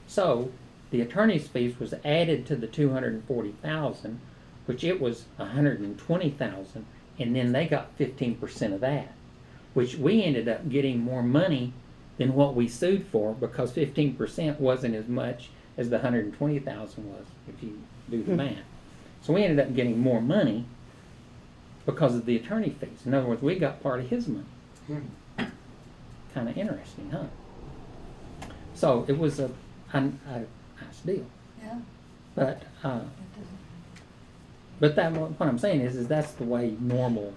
So the attorney's fees was added to the $240,000, which it was $120,000, and then they got 15% of that, which we ended up getting more money than what we sued for, because 15% wasn't as much as the $120,000 was, if you do the math. So we ended up getting more money because of the attorney fees. In other words, we got part of his money. Kind of interesting, huh? So it was a nice deal. Yeah. But that, what I'm saying is that's the way normal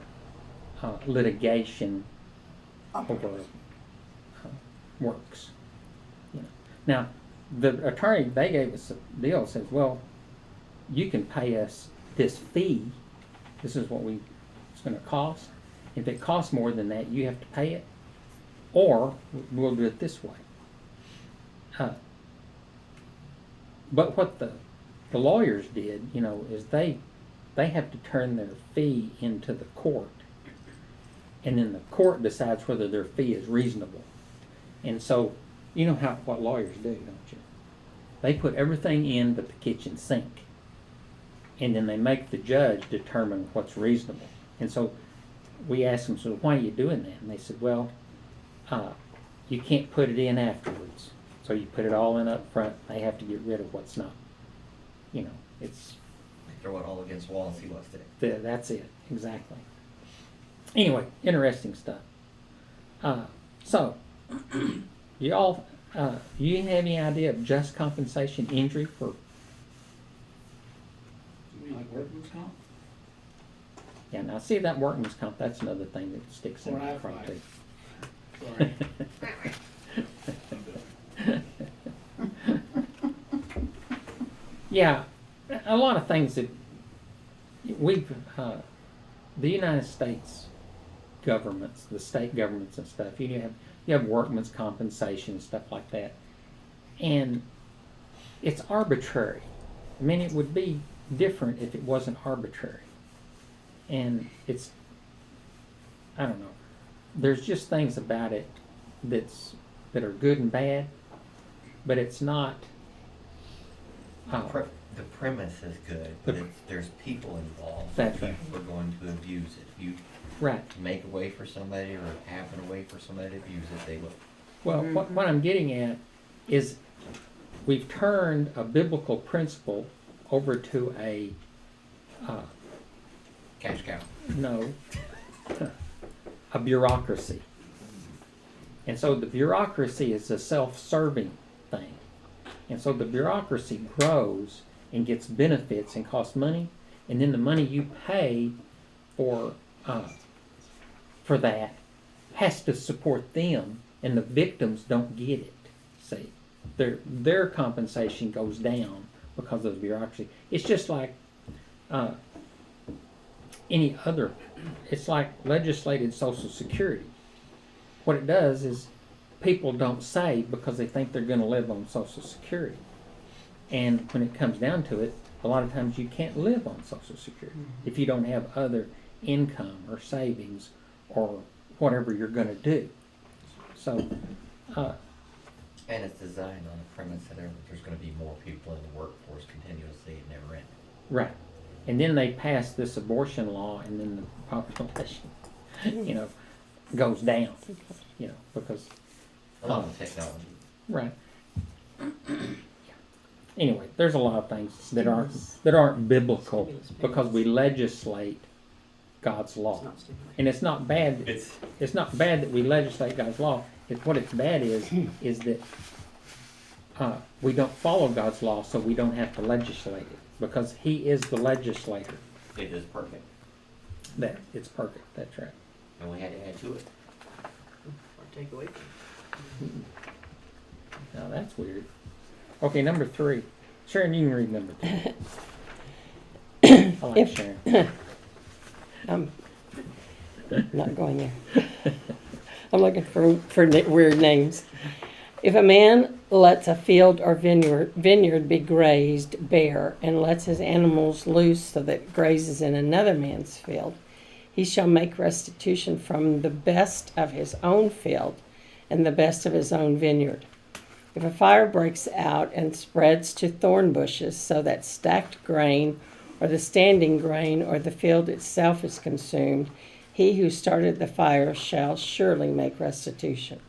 litigation over works. You know. Now, the attorney, they gave us a deal, says, well, you can pay us this fee. This is what it's going to cost. If it costs more than that, you have to pay it, or we'll do it this way. But what the lawyers did, is they have to turn their fee into the court, and then the court decides whether their fee is reasonable. And so, you know what lawyers do, don't you? They put everything in but the kitchen sink, and then they make the judge determine what's reasonable. And so we asked them, so why are you doing that? And they said, well, you can't put it in afterwards. So you put it all in up front. They have to get rid of what's not, it's... Throw it all against the wall and see what sticks. That's it, exactly. Anyway, interesting stuff. So, y'all, you have any idea of just compensation injury for... You mean like workman's comp? Yeah, now see that workman's comp, that's another thing that sticks in Or my front Aflac. too. Sorry. Yeah, a lot of things that the United States governments, the state governments and stuff, you have workman's compensation and stuff like that, and it's arbitrary. I mean, it would be different if it wasn't arbitrary, and I don't know. There's just things about it that are good and bad, but it's not. The premise is good, but there's people involved. That's right. People are going to abuse it. If you Right. make a way for somebody or happen a way for somebody to abuse it, they will. Well, what I'm getting at is we've turned a biblical principle over to a Cash cow. a bureaucracy. And so the bureaucracy is a self-serving thing. And so the bureaucracy grows and gets benefits and costs money, and then the money you pay for that has to support them, and the victims don't get it. See, their compensation goes down because of the bureaucracy. It's just like any other. It's like legislated Social Security. What it does is people don't save because they think they're going to live on Social Security. And when it comes down to it, a lot of times you can't live on Social Security if you don't have other income or savings or whatever you're going to do. So, And it's designed on the premise that there's going to be more people in the workforce continuously. It never ends. right. And then they pass this abortion law, and then the population, goes down, because... Along with technology. Right. Anyway, there's a lot of things that aren't biblical because we legislate God's law, It's not stimulating. and it's not bad. It's It's not bad that we legislate God's law. What it's bad is that we don't follow God's law, so we don't have to legislate it because He is the legislator. it is perfect, That it's perfect. That's right. and we had to add to it. Or take away from Now that's weird. Okay, number 3. Sharon, you can read number 2. I like If- Sharon. I'm not going there. I'm looking for weird names. If a man lets a field or vineyard be grazed bare and lets his animals loose so that it grazes in another man's field, he shall make restitution from the best of his own field and the best of his own vineyard. If a fire breaks out and spreads to thorn bushes so that stacked grain or the standing grain or the field itself is consumed, he who started the fire shall surely make restitution.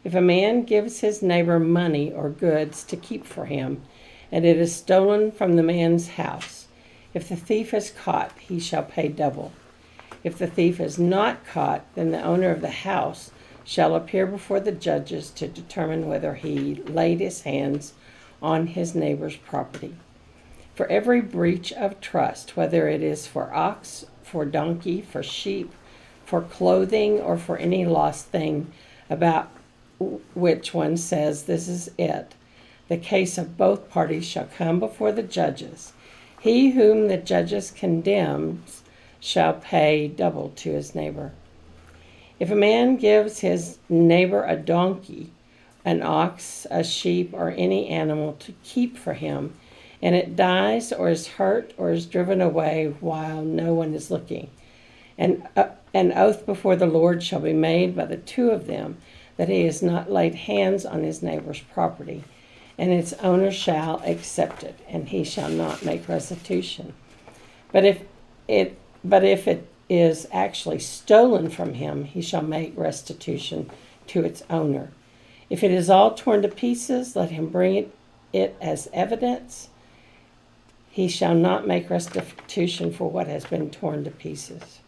If a man gives his neighbor money or goods to keep for him, and it is stolen from the man's house, if the thief is caught, he shall pay double. If the thief is not caught, then the owner of the house shall appear before the judges to determine whether he laid his hands on his neighbor's property. For every breach of trust, whether it is for ox, for donkey, for sheep, for clothing, or for any lost thing about which one says, "This is it," the case of both parties shall come before the judges. He whom the judges condemns shall pay double to his neighbor. If a man gives his neighbor a donkey, an ox, a sheep, or any animal to keep for him, and it dies or is hurt or is driven away while no one is looking, an oath before the Lord shall be made by the two of them that he has not laid hands on his neighbor's property, and its owner shall accept it, and he shall not make restitution. But if it is actually stolen from him, he shall make restitution to its owner. If it is all torn to pieces, let him bring it as evidence. He shall not make restitution for what has been torn to pieces.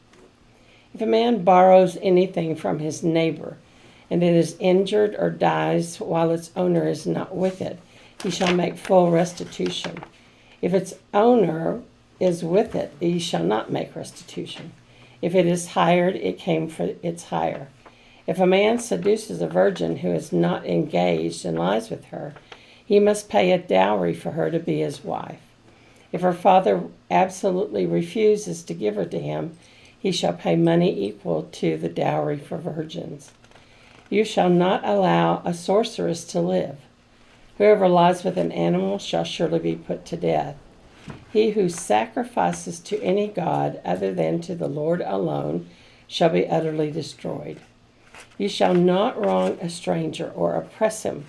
If a man borrows anything from his neighbor, and it is injured or dies while its owner is not with it, he shall make full restitution. If its owner is with it, he shall not make restitution. If it is hired, it came for its hire. If a man seduces a virgin who is not engaged and lies with her, he must pay a dowry for her to be his wife. If her father absolutely refuses to give her to him, he shall pay money equal to the dowry for virgins. You shall not allow a sorceress to live. Whoever lies with an animal shall surely be put to death. He who sacrifices to any god other than to the Lord alone shall be utterly destroyed. You shall not wrong a stranger or oppress him,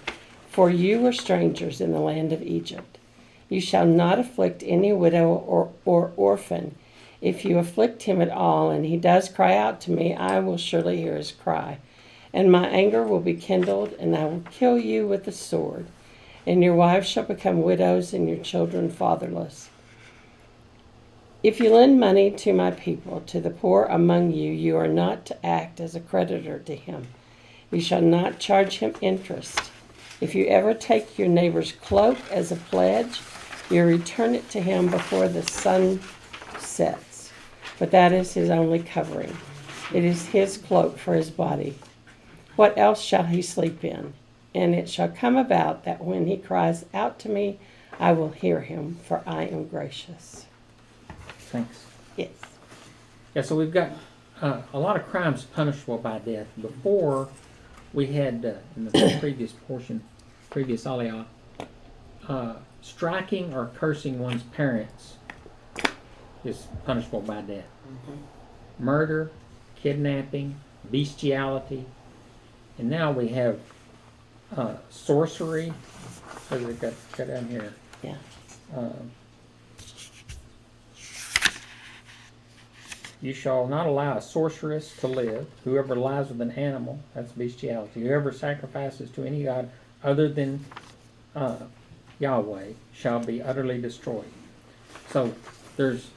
for you were strangers in the land of Egypt. You shall not afflict any widow or orphan. If you afflict him at all, and he does cry out to me, I will surely hear his cry. And my anger will be kindled, and I will kill you with the sword. And your wives shall become widows, and your children fatherless. If you lend money to my people, to the poor among you, you are not to act as a creditor to him. You shall not charge him interest. If you ever take your neighbor's cloak as a pledge, you return it to him before the sun sets. But that is his only covering. It is his cloak for his body. What else shall he sleep in? And it shall come about that when he cries out to me, I will hear him, for I am gracious. Thanks. Yes. Yeah, so we've got a lot of crimes punishable by death. Before, we had, in the previous aliyah, striking or cursing one's parents is punishable by death. Murder, kidnapping, bestiality, and now we have sorcery. What do we got down here? Yeah. You shall not allow a sorceress to live. Whoever lies with an animal, that's bestiality. Whoever sacrifices to any god other than Yahweh shall be utterly destroyed. So there's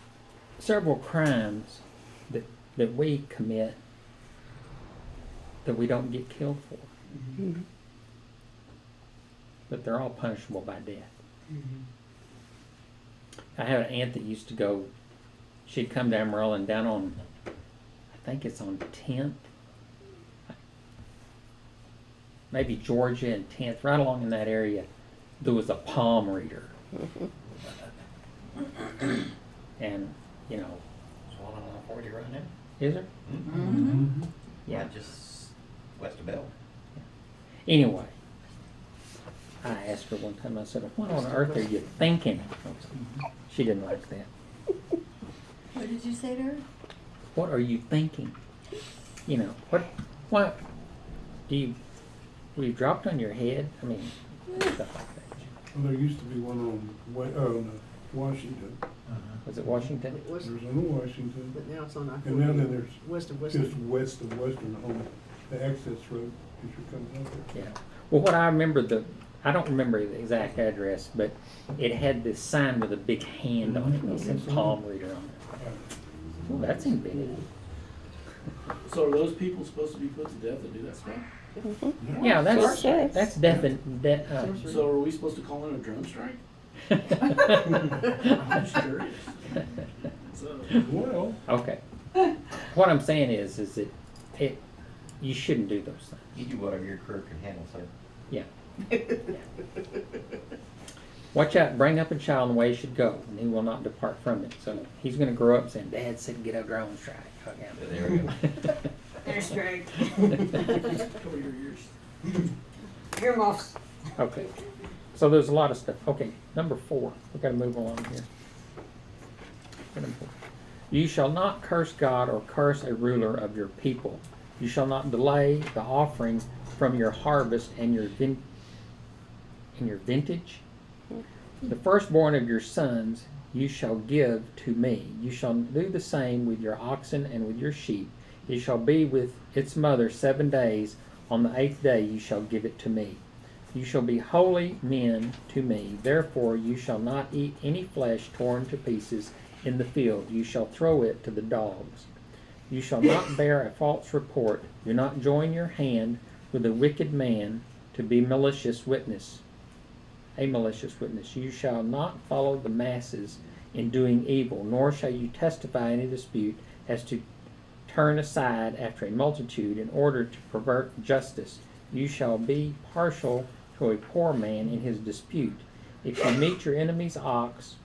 several crimes that we commit that we don't get killed for. Mm-hmm. But they're all punishable by death. Mm-hmm. I had an aunt that used to go, she'd come to Amarillo and down on, I think it's on 10th, maybe Georgia and 10th, right along in that area, there was a palm reader. And, you know, There's one on 40 right now. is there? Mm-hmm. Yeah. Just west of Bell. Anyway, I asked her one time, I said, what on earth are you thinking? She didn't like that. What did you say to her? What are you thinking? You know, what were you dropped on your head? I mean, stuff like that. Well, there used to be one on Washington. Was it Washington? There's on Washington. But now it's on I-40. And now there's West of just west of Western on the access road as you're coming up there. Yeah. Well, what I remember, I don't remember the exact address, but it had this sign with a big hand on it. And it said palm reader on it. Well, that's inventive. So are those people supposed to be put to death that do that stuff? Yeah, that's Yes. So are we supposed to call in a drone strike? I'm just curious. So, well, Okay. What I'm saying is that you shouldn't do those things. You do whatever your career can handle, sir. Yeah. Watch out, bring up a child in the way he should go, and he will not depart from it. So he's going to grow up saying, Dad said get a drone strike. Okay. There we go. They're straight. cover your ears. Earmuffs. Okay. So there's a lot of stuff. Okay, number 4. We've got to move along here. Number 4. You shall not curse God or curse a ruler of your people. You shall not delay the offering from your harvest and your vintage. The firstborn of your sons you shall give to me. You shall do the same with your oxen and with your sheep. It shall be with its mother 7 days. On the 8th day you shall give it to me. You shall be holy men to me. Therefore you shall not eat any flesh torn to pieces in the field. You shall throw it to the dogs. You shall not bear a false report. Do not join your hand with a wicked man to be a malicious witness. You shall not follow the masses in doing evil, nor shall you testify in a dispute as to turn aside after a multitude in order to pervert justice. You shall be partial to a poor man in his dispute. If you meet your enemy's ox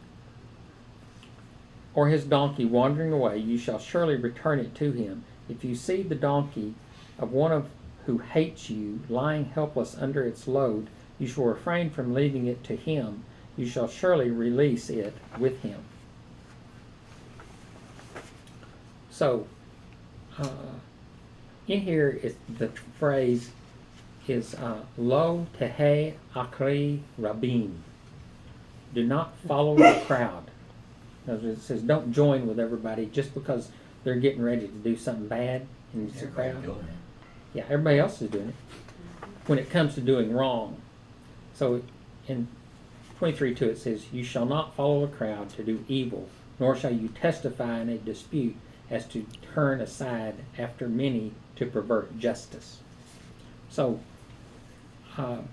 or his donkey wandering away, you shall surely return it to him. If you see the donkey of one who hates you lying helpless under its load, you shall refrain from leaving it to him. You shall surely release it with him. So, in here is the phrase is lo tehe akri rabim. Do not follow the crowd. It says don't join with everybody just because they're getting ready to do something bad and it's a crowd. Yeah, everybody else is doing it when it comes to doing wrong. So in 23:2 it says, you shall not follow a crowd to do evil, nor shall you testify in a dispute as to turn aside after many to pervert justice. So, do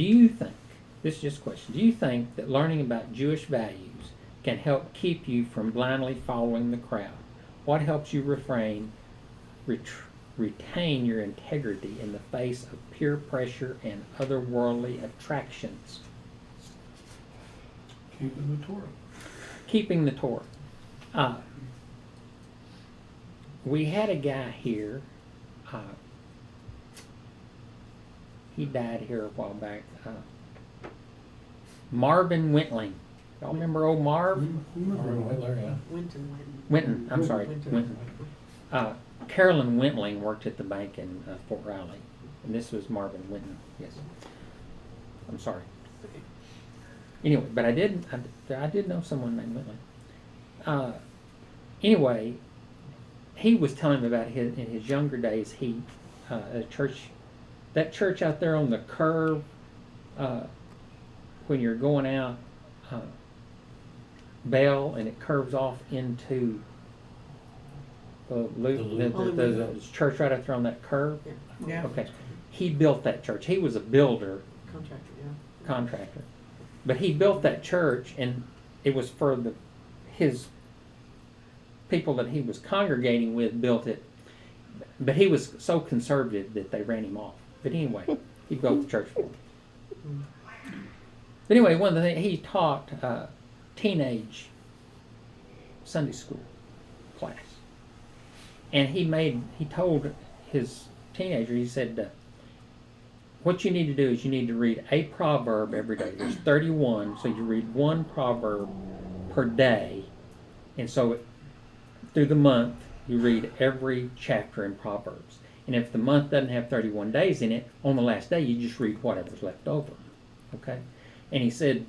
you think, this is just a question, do you think that learning about Jewish values can help keep you from blindly following the crowd? What helps you retain your integrity in the face of peer pressure and otherworldly attractions? Keeping the Torah. Keeping the Torah. We had a guy here. He died here a while back. Marvin Wentling. Y'all remember old Marv? Winton. I'm sorry, Winton. Carolyn Wentling worked at the bank in Fort Riley, and this was Marvin Winton. Yes. I'm sorry. Anyway, but I did know someone named Wentling. Anyway, he was telling me about in his younger days. He that church out there on the curve when you're going out Bell and it curves off into the loop. There's a church right out there on that curve. Yeah. Okay, he built that church. He was a builder, contractor, but he built that church, and it was for his people that he was congregating with built it. But he was so conservative that they ran him off. But anyway, he built the church for him. But anyway, one of the things he taught teenage Sunday school class, and he told his teenager, he said, what you need to do is you need to read a proverb every day. There's 31, so you read one proverb per day, and so through the month you read every chapter in Proverbs. And if the month doesn't have 31 days in it, on the last day you just read whatever's left over. Okay? And he said,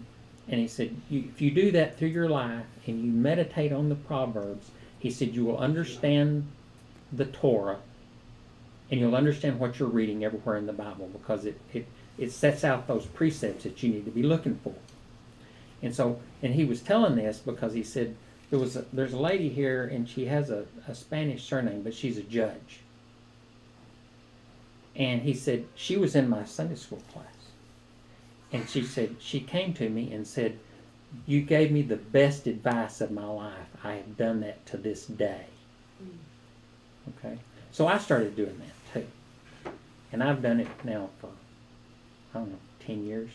if you do that through your life and you meditate on the Proverbs, he said you will understand the Torah, and you'll understand what you're reading everywhere in the Bible, because it sets out those precepts that you need to be looking for. And he was telling this because he said there's a lady here, and she has a Spanish surname, but she's a judge. And he said she was in my Sunday school class. And she said, she came to me and said, you gave me the best advice of my life. I have done that to this day. Okay? So I started doing that too. And I've done it now for, 10 years.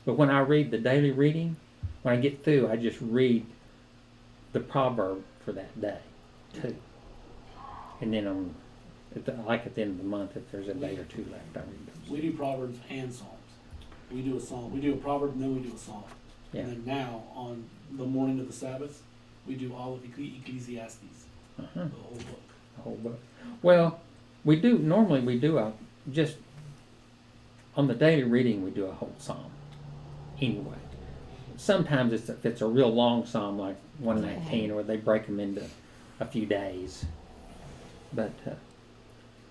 But when I read the daily reading, when I get through, I just read the proverb for that day too. And then at the end of the month, if there's a day or two left, I read those. We do Proverbs and Psalms. We do a psalm. We do a proverb, and then we do a psalm. Yeah. And then now, on the morning of the Sabbath, we do all of Ecclesiastes, the whole book. The whole book. Well, normally we do just on the daily reading, we do a whole psalm. Anyway, sometimes if it's a real long psalm like 119, or they break them into a few days. But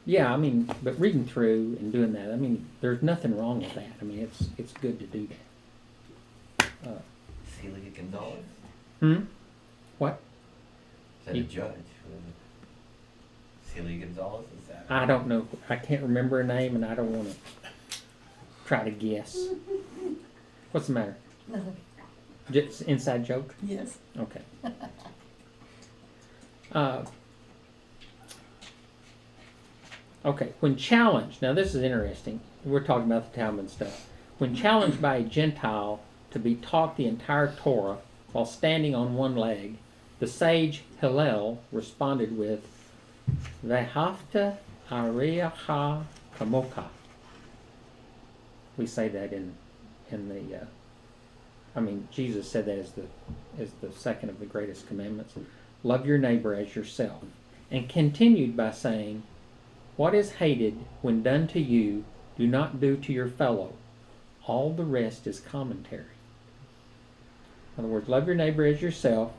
yeah, but reading through and doing that, there's nothing wrong with that. It's good to do that. Celia Gonzalez? What? Is that a judge? Celia Gonzalez? Is that? I don't know. I can't remember her name, and I don't want to try to guess. What's the matter? Nothing. Just inside joke? Yes. Okay. Okay, when challenged, now this is interesting. We're talking about the Talmud stuff. When challenged by a Gentile to be taught the entire Torah while standing on one leg, the sage Hillel responded with, Vehafta areacha kamoka. We say that in the, Jesus said that as the second of the greatest commandments. Love your neighbor as yourself. And continued by saying, what is hated when done to you, do not do to your fellow. All the rest is commentary. In other words, love your neighbor as yourself,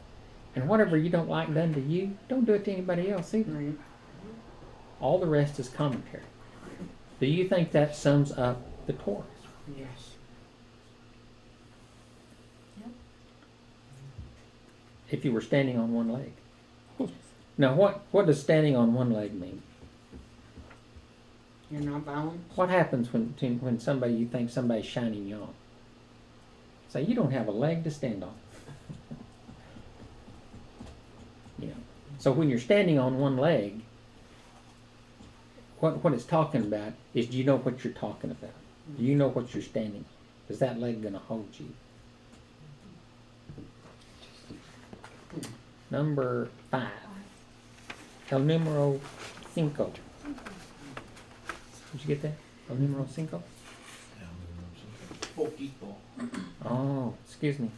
and whatever you don't like done to you, don't do it to anybody else either. All the rest is commentary. Do you think that sums up the Torah? Yes. If you were standing on one leg. Now, what does standing on one leg mean? You're not balanced. What happens when you think somebody's shining you on? Say, you don't have a leg to stand on. So when you're standing on one leg, what it's talking about is, do you know what you're talking about? Do you know what you're standing? Is that leg going to hold you? Number 5. El número 5. Did you get that? El número 5? Poquito. Oh, excuse me.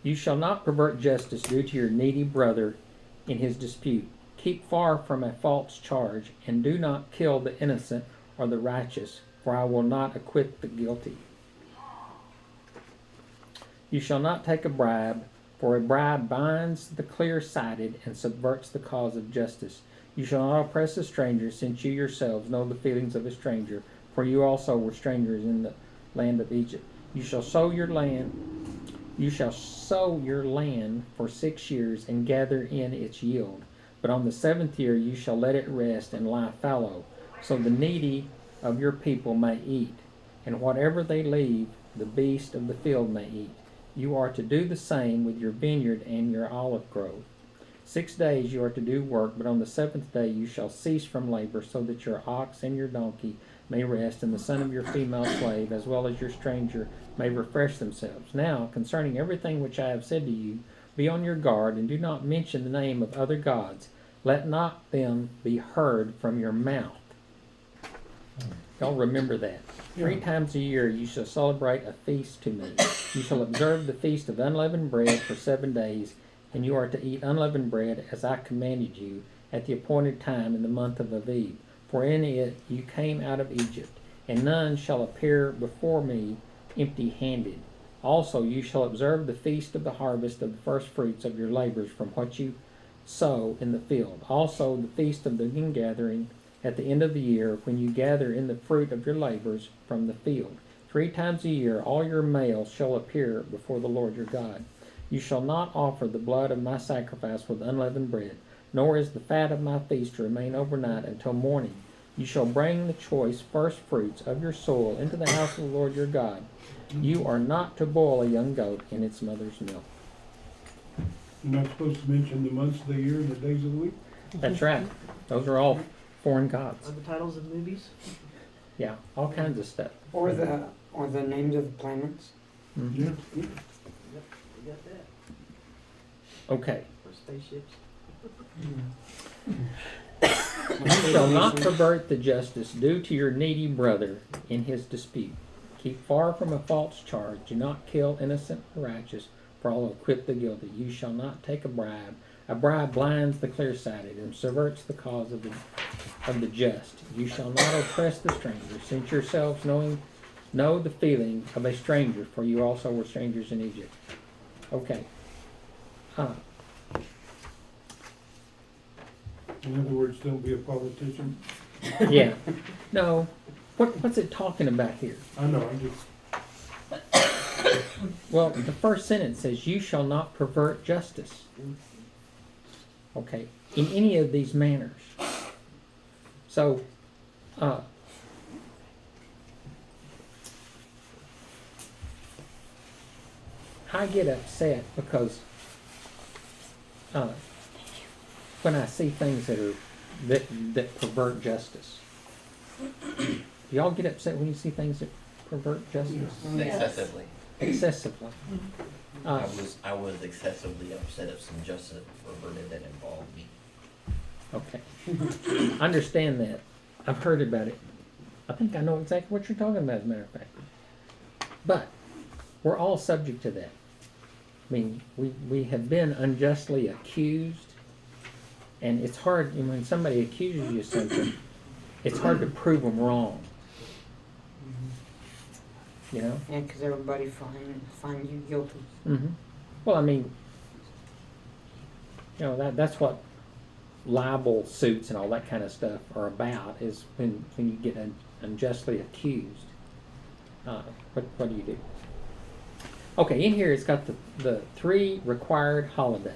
You shall not pervert justice due to your needy brother in his dispute. Keep far from a false charge, and do not kill the innocent or the righteous, for I will not acquit the guilty. You shall not take a bribe, For a bribe binds the clear-sighted and subverts the cause of justice. You shall not oppress a stranger, since you yourselves know the feelings of a stranger, for you also were strangers in the land of Egypt. You shall sow your land for 6 years and gather in its yield. But on the 7th year you shall let it rest and lie fallow, so the needy of your people may eat, and whatever they leave, the beast of the field may eat. You are to do the same with your vineyard and your olive grove. 6 days you are to do work, but on the 7th day you shall cease from labor, so that your ox and your donkey may rest, and the son of your female slave, as well as your stranger, may refresh themselves. Now, concerning everything which I have said to you, be on your guard, and do not mention the name of other gods. Let not them be heard from your mouth. Y'all remember that. 3 times a year you shall celebrate a feast to me. You shall observe the feast of unleavened bread for 7 days, and you are to eat unleavened bread as I commanded you at the appointed time in the month of Aviv. For in it you came out of Egypt, and none shall appear before me empty-handed. Also you shall observe the feast of the harvest of the first fruits of your labors from what you sow in the field. Also the feast of the ingathering at the end of the year, when you gather in the fruit of your labors from the field. 3 times a year all your males shall appear before the Lord your God. You shall not offer the blood of my sacrifice with unleavened bread, nor is the fat of my feast to remain overnight until morning. You shall bring the choice first fruits of your soil into the house of the Lord your God. You are not to boil a young goat in its mother's milk. You're not supposed to mention the months of the year and the days of the week? That's right. Those are all foreign gods. Are the titles of movies? Yeah, all kinds of stuff. Or the names of the planets. Mhm. Yeah. Yep, we got that. Okay. For spaceships. You shall not pervert the justice due to your needy brother in his dispute. Keep far from a false charge. Do not kill innocent or righteous, for I will acquit the guilty. You shall not take a bribe. A bribe blinds the clear-sighted and subverts the cause of the just. You shall not oppress the stranger, since yourselves know the feeling of a stranger, for you also were strangers in Egypt. Okay. In other words, don't be a politician. Yeah. No. What's it talking about here? I know, I'm just, Well, the first sentence says, you shall not pervert justice. Okay. In any of these manners. So, I get upset because when I see things that pervert justice. Do y'all get upset when you see things that pervert justice? Excessively. Excessively. I was excessively upset at some justice perverted that involved me. Okay. I understand that. I've heard about it. I think I know exactly what you're talking about, as a matter of fact. But we're all subject to that. I mean, we have been unjustly accused, and it's hard, when somebody accuses you of something, it's hard to prove them wrong. You know? Yeah, because everybody find you guilty. Mm-hmm. Well, I mean, you know, that's what libel suits and all that kind of stuff are about, is when you get unjustly accused. What do you do? Okay, in here it's got the 3 required holidays.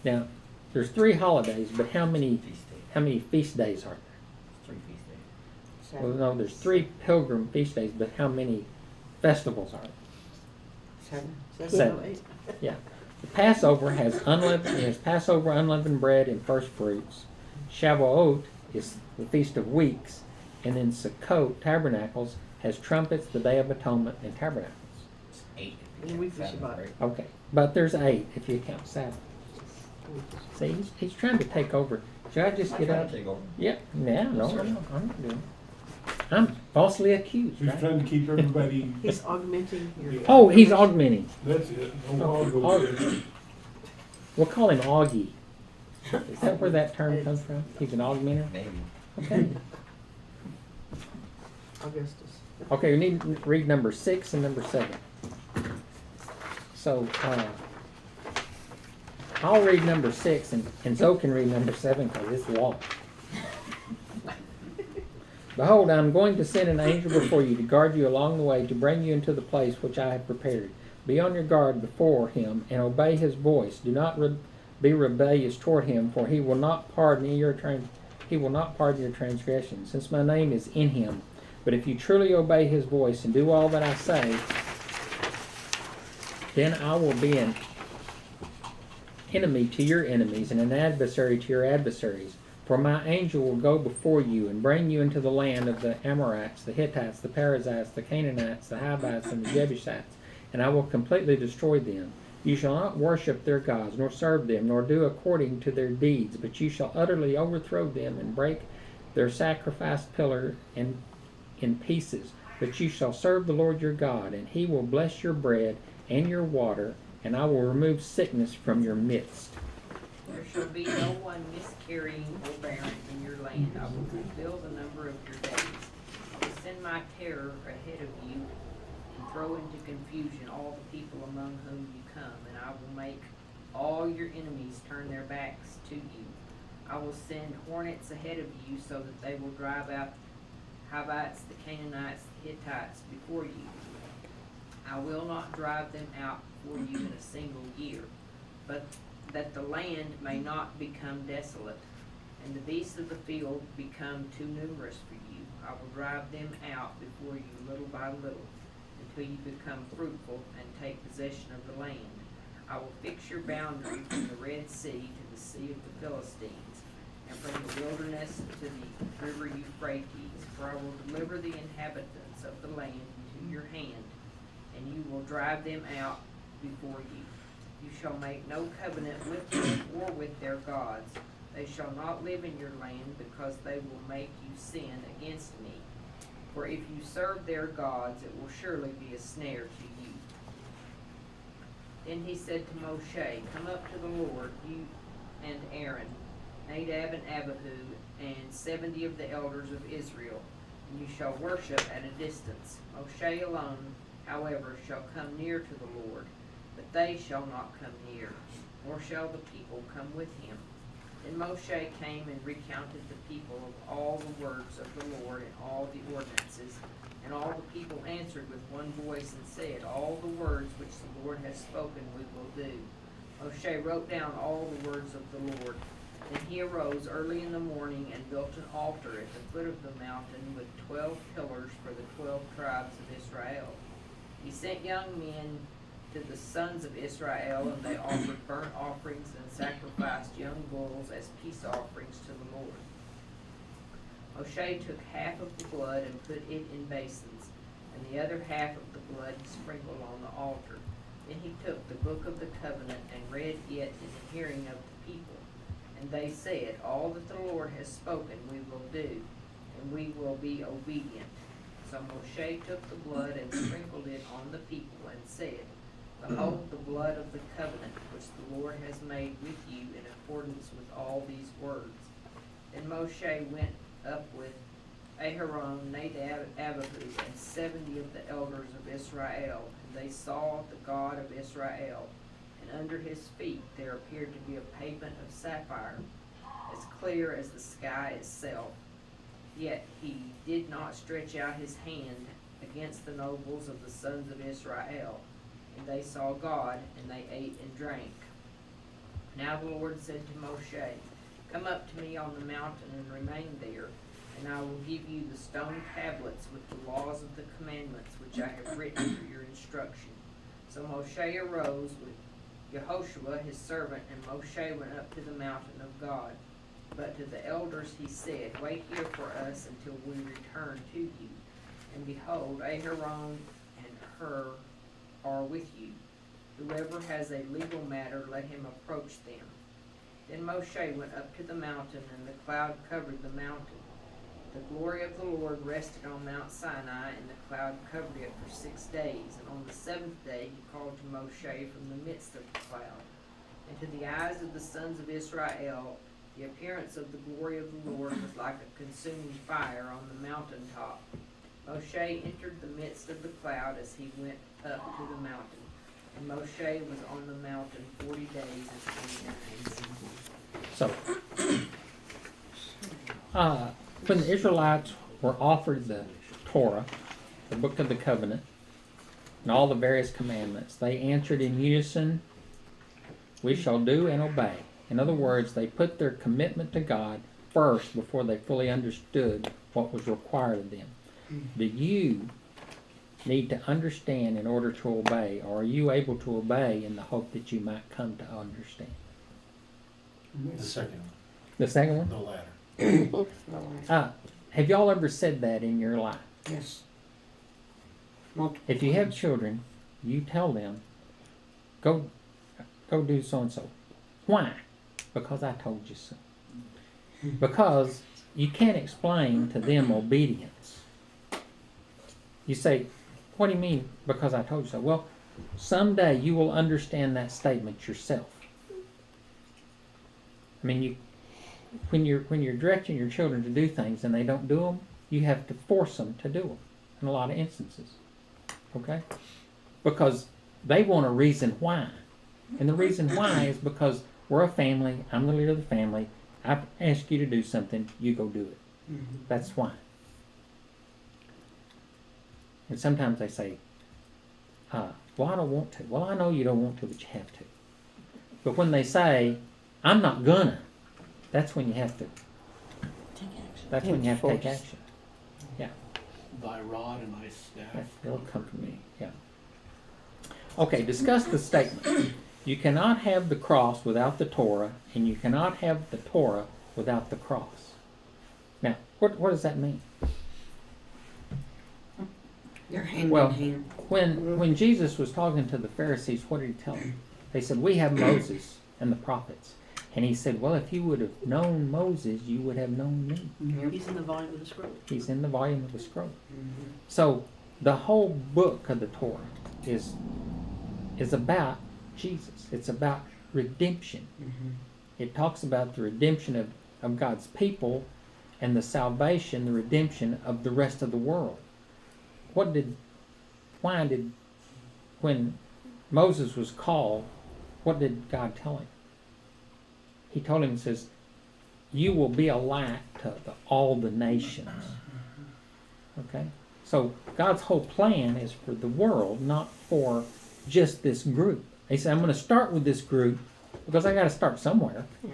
Now, there's 3 holidays, but how many feast days are there? 3 feast days. Well, 7. no, there's 3 pilgrim feast days, but how many festivals are there? 7. 7. 8. Yeah. The Passover has Passover unleavened bread and first fruits. Shavuot is the Feast of Weeks. And then Sukkot, Tabernacles, has trumpets, the Day of Atonement, and Tabernacles. It's 8. And the week of Shabbat. Right? Okay. But there's 8 if you count Sabbath. See, he's trying to take over. Should I just get up? Take over. Yep. Yeah, no, I'm not doing it. I'm falsely accused, he's right? trying to keep everybody, He's augmenting your. Oh, he's augmenting. that's it. Oh, I'll go oh. with it. We'll call him Augie. Is that where that term comes from? He's an augmenter? Maybe. Okay. Augustus. Okay, we need to read number 6 and number 7. So, I'll read number 6, and Zoe can read number 7 because it's long. Behold, I am going to send an angel before you to guard you along the way, to bring you into the place which I have prepared. Be on your guard before him, and obey his voice. Do not be rebellious toward him, for he will not pardon your transgression, since my name is in him. But if you truly obey his voice and do all that I say, then I will be an enemy to your enemies and an adversary to your adversaries. For my angel will go before you and bring you into the land of the Amorites, the Hittites, the Perizzites, the Canaanites, the Hivites, and the Jebusites, and I will completely destroy them. You shall not worship their gods, nor serve them, nor do according to their deeds, but you shall utterly overthrow them and break their sacrifice pillar in pieces. But you shall serve the Lord your God, and he will bless your bread and your water, and I will remove sickness from your midst. There shall be no one miscarrying or barren in your land. I will fulfill the number of your days. I will send my terror ahead of you and throw into confusion all the people among whom you come, and I will make all your enemies turn their backs to you. I will send hornets ahead of you so that they will drive out the Hivites, the Canaanites, the Hittites before you. I will not drive them out before you in a single year, but that the land may not become desolate, and the beasts of the field become too numerous for you. I will drive them out before you little by little, until you become fruitful and take possession of the land. I will fix your boundary from the Red Sea to the Sea of the Philistines, and from the wilderness to the river Euphrates, for I will deliver the inhabitants of the land into your hand, and you will drive them out before you. You shall make no covenant with them or with their gods. They shall not live in your land, because they will make you sin against me. For if you serve their gods, it will surely be a snare to you. Then he said to Moshe, Come up to the Lord, you and Aaron, Nadab and Abihu, and 70 of the elders of Israel, and you shall worship at a distance. Moshe alone, however, shall come near to the Lord, but they shall not come near, nor shall the people come with him. Then Moshe came and recounted the people of all the words of the Lord and all the ordinances, and all the people answered with one voice and said, All the words which the Lord has spoken we will do. Moshe wrote down all the words of the Lord. Then he arose early in the morning and built an altar at the foot of the mountain with 12 pillars for the 12 tribes of Israel. He sent young men to the sons of Israel, and they offered burnt offerings and sacrificed young bulls as peace offerings to the Lord. Moshe took half of the blood and put it in basins, and the other half of the blood he sprinkled on the altar. Then he took the book of the covenant and read it in the hearing of the people. And they said, All that the Lord has spoken we will do, and we will be obedient. So Moshe took the blood and sprinkled it on the people and said, Behold the blood of the covenant which the Lord has made with you in accordance with all these words. Then Moshe went up with Aharon, Nadab, Abihu, and 70 of the elders of Israel, and they saw the God of Israel. And under his feet there appeared to be a pavement of sapphire, as clear as the sky itself. Yet he did not stretch out his hand against the nobles of the sons of Israel. And they saw God, and they ate and drank. Now the Lord said to Moshe, Come up to me on the mountain and remain there, and I will give you the stone tablets with the laws of the commandments which I have written for your instruction. So Moshe arose with Yehoshua his servant, and Moshe went up to the mountain of God. But to the elders he said, Wait here for us until we return to you. And behold, Aharon and Hur are with you. Whoever has a legal matter, let him approach them. Then Moshe went up to the mountain, and the cloud covered the mountain. The glory of the Lord rested on Mount Sinai, and the cloud covered it for 6 days. And on the 7th day he called to Moshe from the midst of the cloud. And to the eyes of the sons of Israel, the appearance of the glory of the Lord was like a consuming fire on the mountain top. Moshe entered the midst of the cloud as he went up to the mountain. And Moshe was on the mountain 40 days and 20 nights. So, when the Israelites were offered the Torah, the book of the covenant, and all the various commandments, they answered in unison, "We shall do and obey." In other words, they put their commitment to God first before they fully understood what was required of them. Do you need to understand in order to obey, or are you able to obey in the hope that you might come to understand? The second one, The second one? the latter. Have y'all ever said that in your life? Yes. Multiple If you have times. children, you tell them, go do so and so. Why? Because I told you so. Because you can't explain to them obedience. You say, what do you mean, because I told you so? Well, someday you will understand that statement yourself. I mean, when you're directing your children to do things and they don't do them, you have to force them to do them in a lot of instances. Okay? Because they want a reason why. And the reason why is because we're a family, I'm the leader of the family, I ask you to do something, you go do it. That's why. And sometimes they say, well, I don't want to. Well, I know you don't want to, but you have to. But when they say, I'm not gonna, that's when you have to. That's when you have to take action. Yeah. Thy rod and thy staff. Yeah, they'll comfort me. Yeah. Okay, discuss the statement. You cannot have the cross without the Torah, and you cannot have the Torah without the cross. Now, what does that mean? They're hand Well, in hand. when Jesus was talking to the Pharisees, what did he tell them? They said, we have Moses and the prophets. And he said, well, if you would have known Moses, you would have known me. He's in the volume of the scroll. He's in the volume of the scroll. So the whole book of the Torah is about Jesus. It's about redemption. It talks about the redemption of God's people and the salvation, the redemption of the rest of the world. When Moses was called, what did God tell him? He told him, he says, you will be a light to all the nations. Okay? So God's whole plan is for the world, not for just this group. He said, I'm going to start with this group because I got to start somewhere. Yeah.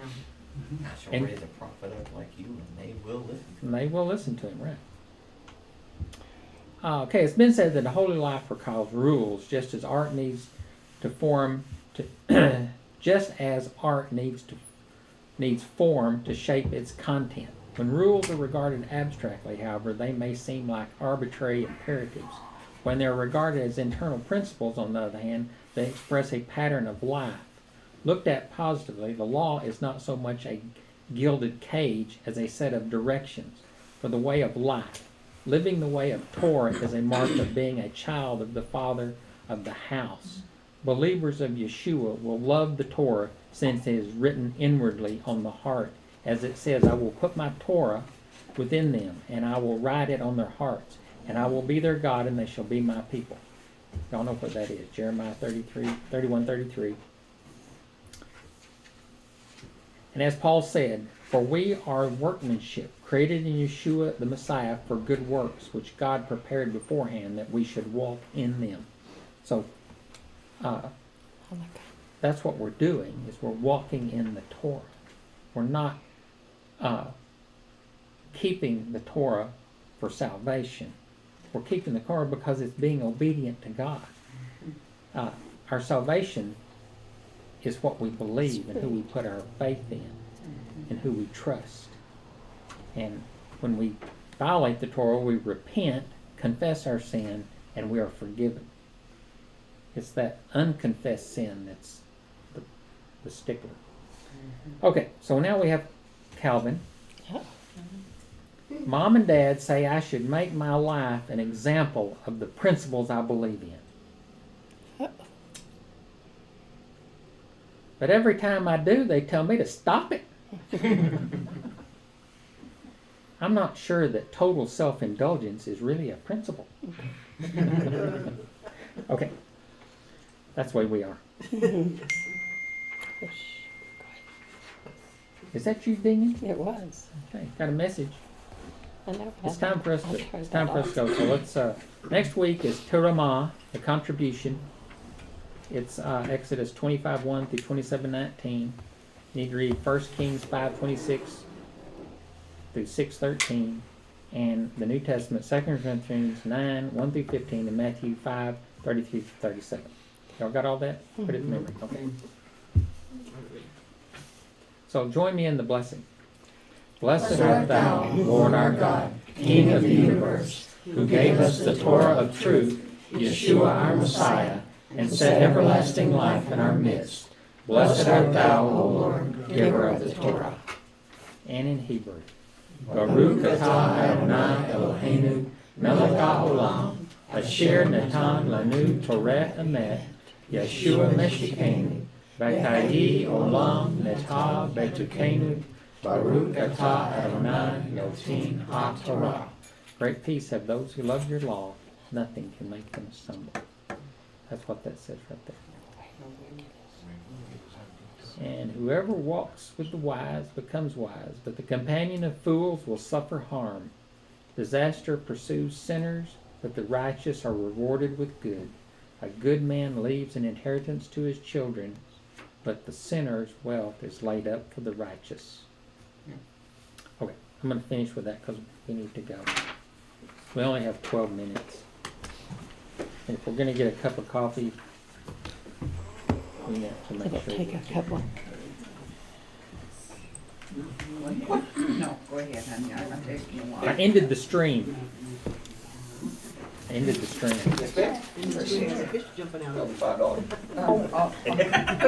I shall And- raise a prophet up like you, and they will listen. And they will listen to him, right? Okay, it's been said that a holy life requires rules, just as art needs form to shape its content. When rules are regarded abstractly, however, they may seem like arbitrary imperatives. When they're regarded as internal principles, on the other hand, they express a pattern of life. Looked at positively, the law is not so much a gilded cage as a set of directions for the way of life. Living the way of Torah is a mark of being a child of the Father of the house. Believers of Yeshua will love the Torah since it is written inwardly on the heart. As it says, I will put my Torah within them, and I will write it on their hearts, and I will be their God, and they shall be my people. Y'all know what that is. Jeremiah 31:33. And as Paul said, for we are workmanship, created in Yeshua the Messiah for good works, which God prepared beforehand that we should walk in them. So, that's what we're doing, is we're walking in the Torah. We're not keeping the Torah for salvation. We're keeping the Torah because it's being obedient to God. Our salvation is what we believe and who we put our faith in and who we trust. And when we violate the Torah, we repent, confess our sin, and we are forgiven. It's that unconfessed sin that's the stickler. Okay, so now we have Calvin. Mom and Dad say I should make my life an example of the principles I believe in. But every time I do, they tell me to stop it. I'm not sure that total self-indulgence is really a principle. Okay. That's the way we are. Is that you, Dean? It was. Okay, got a message. I know. It's time for us I'll to, try it's time that for us to go. So let's, next week is Torah, the contribution. It's Exodus 25:1 through 27:19. You need to read 1 Kings 5:26 through 6:13, and the New Testament 2 Corinthians 9:1 through 15, and Matthew 5:33 through 37. Y'all got all that? Put it in memory. Okay. So join me in the blessing. Blessed art thou, Lord our God, King of the universe, who gave us the Torah of truth, Yeshua our Messiah, and set everlasting life in our midst. Blessed art thou, O Lord, giver of the Torah. And in Hebrew. Baruch atah Adonai Eloheinu, melech haolam, asher natan lanu Torah emet, Yeshua Meshikeinu, v'chayi olam netah betukenu, Baruch atah Adonai Yotin HaTorah. Great peace have those who love your law. Nothing can make them stumble. That's what that says right there. And whoever walks with the wise becomes wise, but the companion of fools will suffer harm. Disaster pursues sinners, but the righteous are rewarded with good. A good man leaves an inheritance to his children, but the sinner's wealth is laid up for the righteous. Okay, I'm going to finish with that because we need to go. We only have 12 minutes. And if we're going to get a cup of coffee, we have to make It'll sure. take a couple. No, go ahead, honey, I'm taking a I while. ended the stream. I ended the stream. Put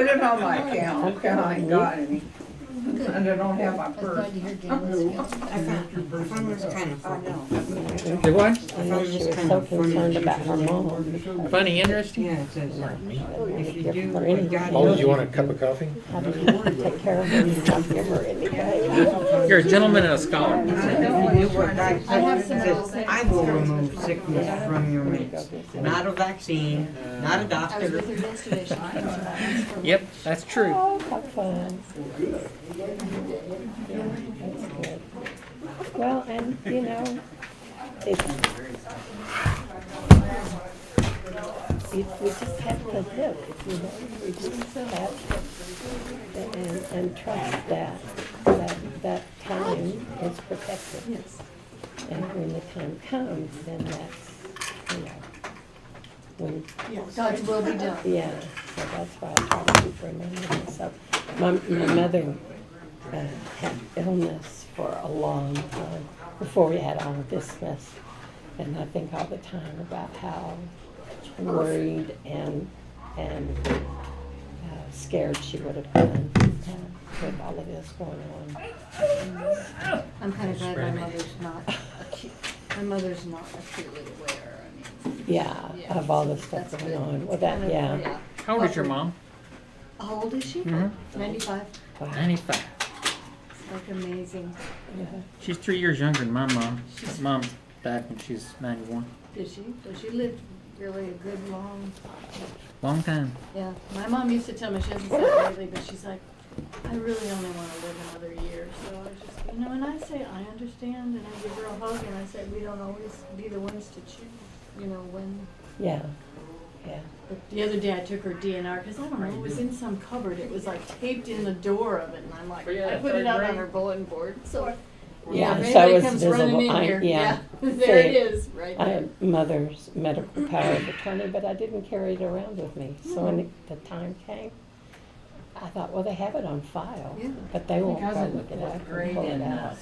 it on my account, I ain't got any, and I don't have my I was purse. glad to hear Gail was feeling I found it was kind of I funny. know. Did what? I know she was so concerned about her mom. Funny, interesting? Yeah, it says, if you do Or what anything. God Oh, tells you want a cup of coffee? How do you take care of her and not give her anything? You're a gentleman and a scholar. If you do what God I have says, some it little says, things. I will remove sickness from your midst. Not a vaccine, not a I was doctor. with her yesterday, she came to my house for Yep, that's true. Oh, how fun. Yeah, that's good. Well, and you know, it's, we just have to live, you know, we just have to, and trust that time is protected. Yes. And when the time comes, then that's, you know, when, God's will be done. yeah, so that's why I try to keep reminding myself. My mother had illness for a long time before we had all of this mess. And I think all the time about how worried and scared she would have been with all of this going on. I'm kind of glad my mother's not acutely aware, I mean. Yeah, of all the stuff That's going good. on. Well, It's that, kind of- yeah. How old is your mom? How old is she? Mhm. 95. 95. It's like amazing. Yeah. She's 3 years younger than my mom. My mom died when she was 91. Did she? So she lived really a good long, Long time. yeah. My mom used to tell me, she hasn't said it lately, but she's like, I really only want to live another year. So I just, you know, and I say, I understand, and I give her a hug, and I say, we don't always be the ones to choose, you know, when. Yeah, yeah. But the other day I took her DNR, because I don't know, it was in some cupboard. It was like taped in the door of it, and I'm like, Oh, yeah, I put it third out grade. on her bulletin board. So Yeah, if so anybody it's comes running visible. in here, Yeah. there it See, is, right I there. had mother's medical power of attorney, but I didn't carry it around with me. So when the time came, I thought, well, they have it on file, Yeah. but they won't Because go of the look it fourth up and grade pull it and, out.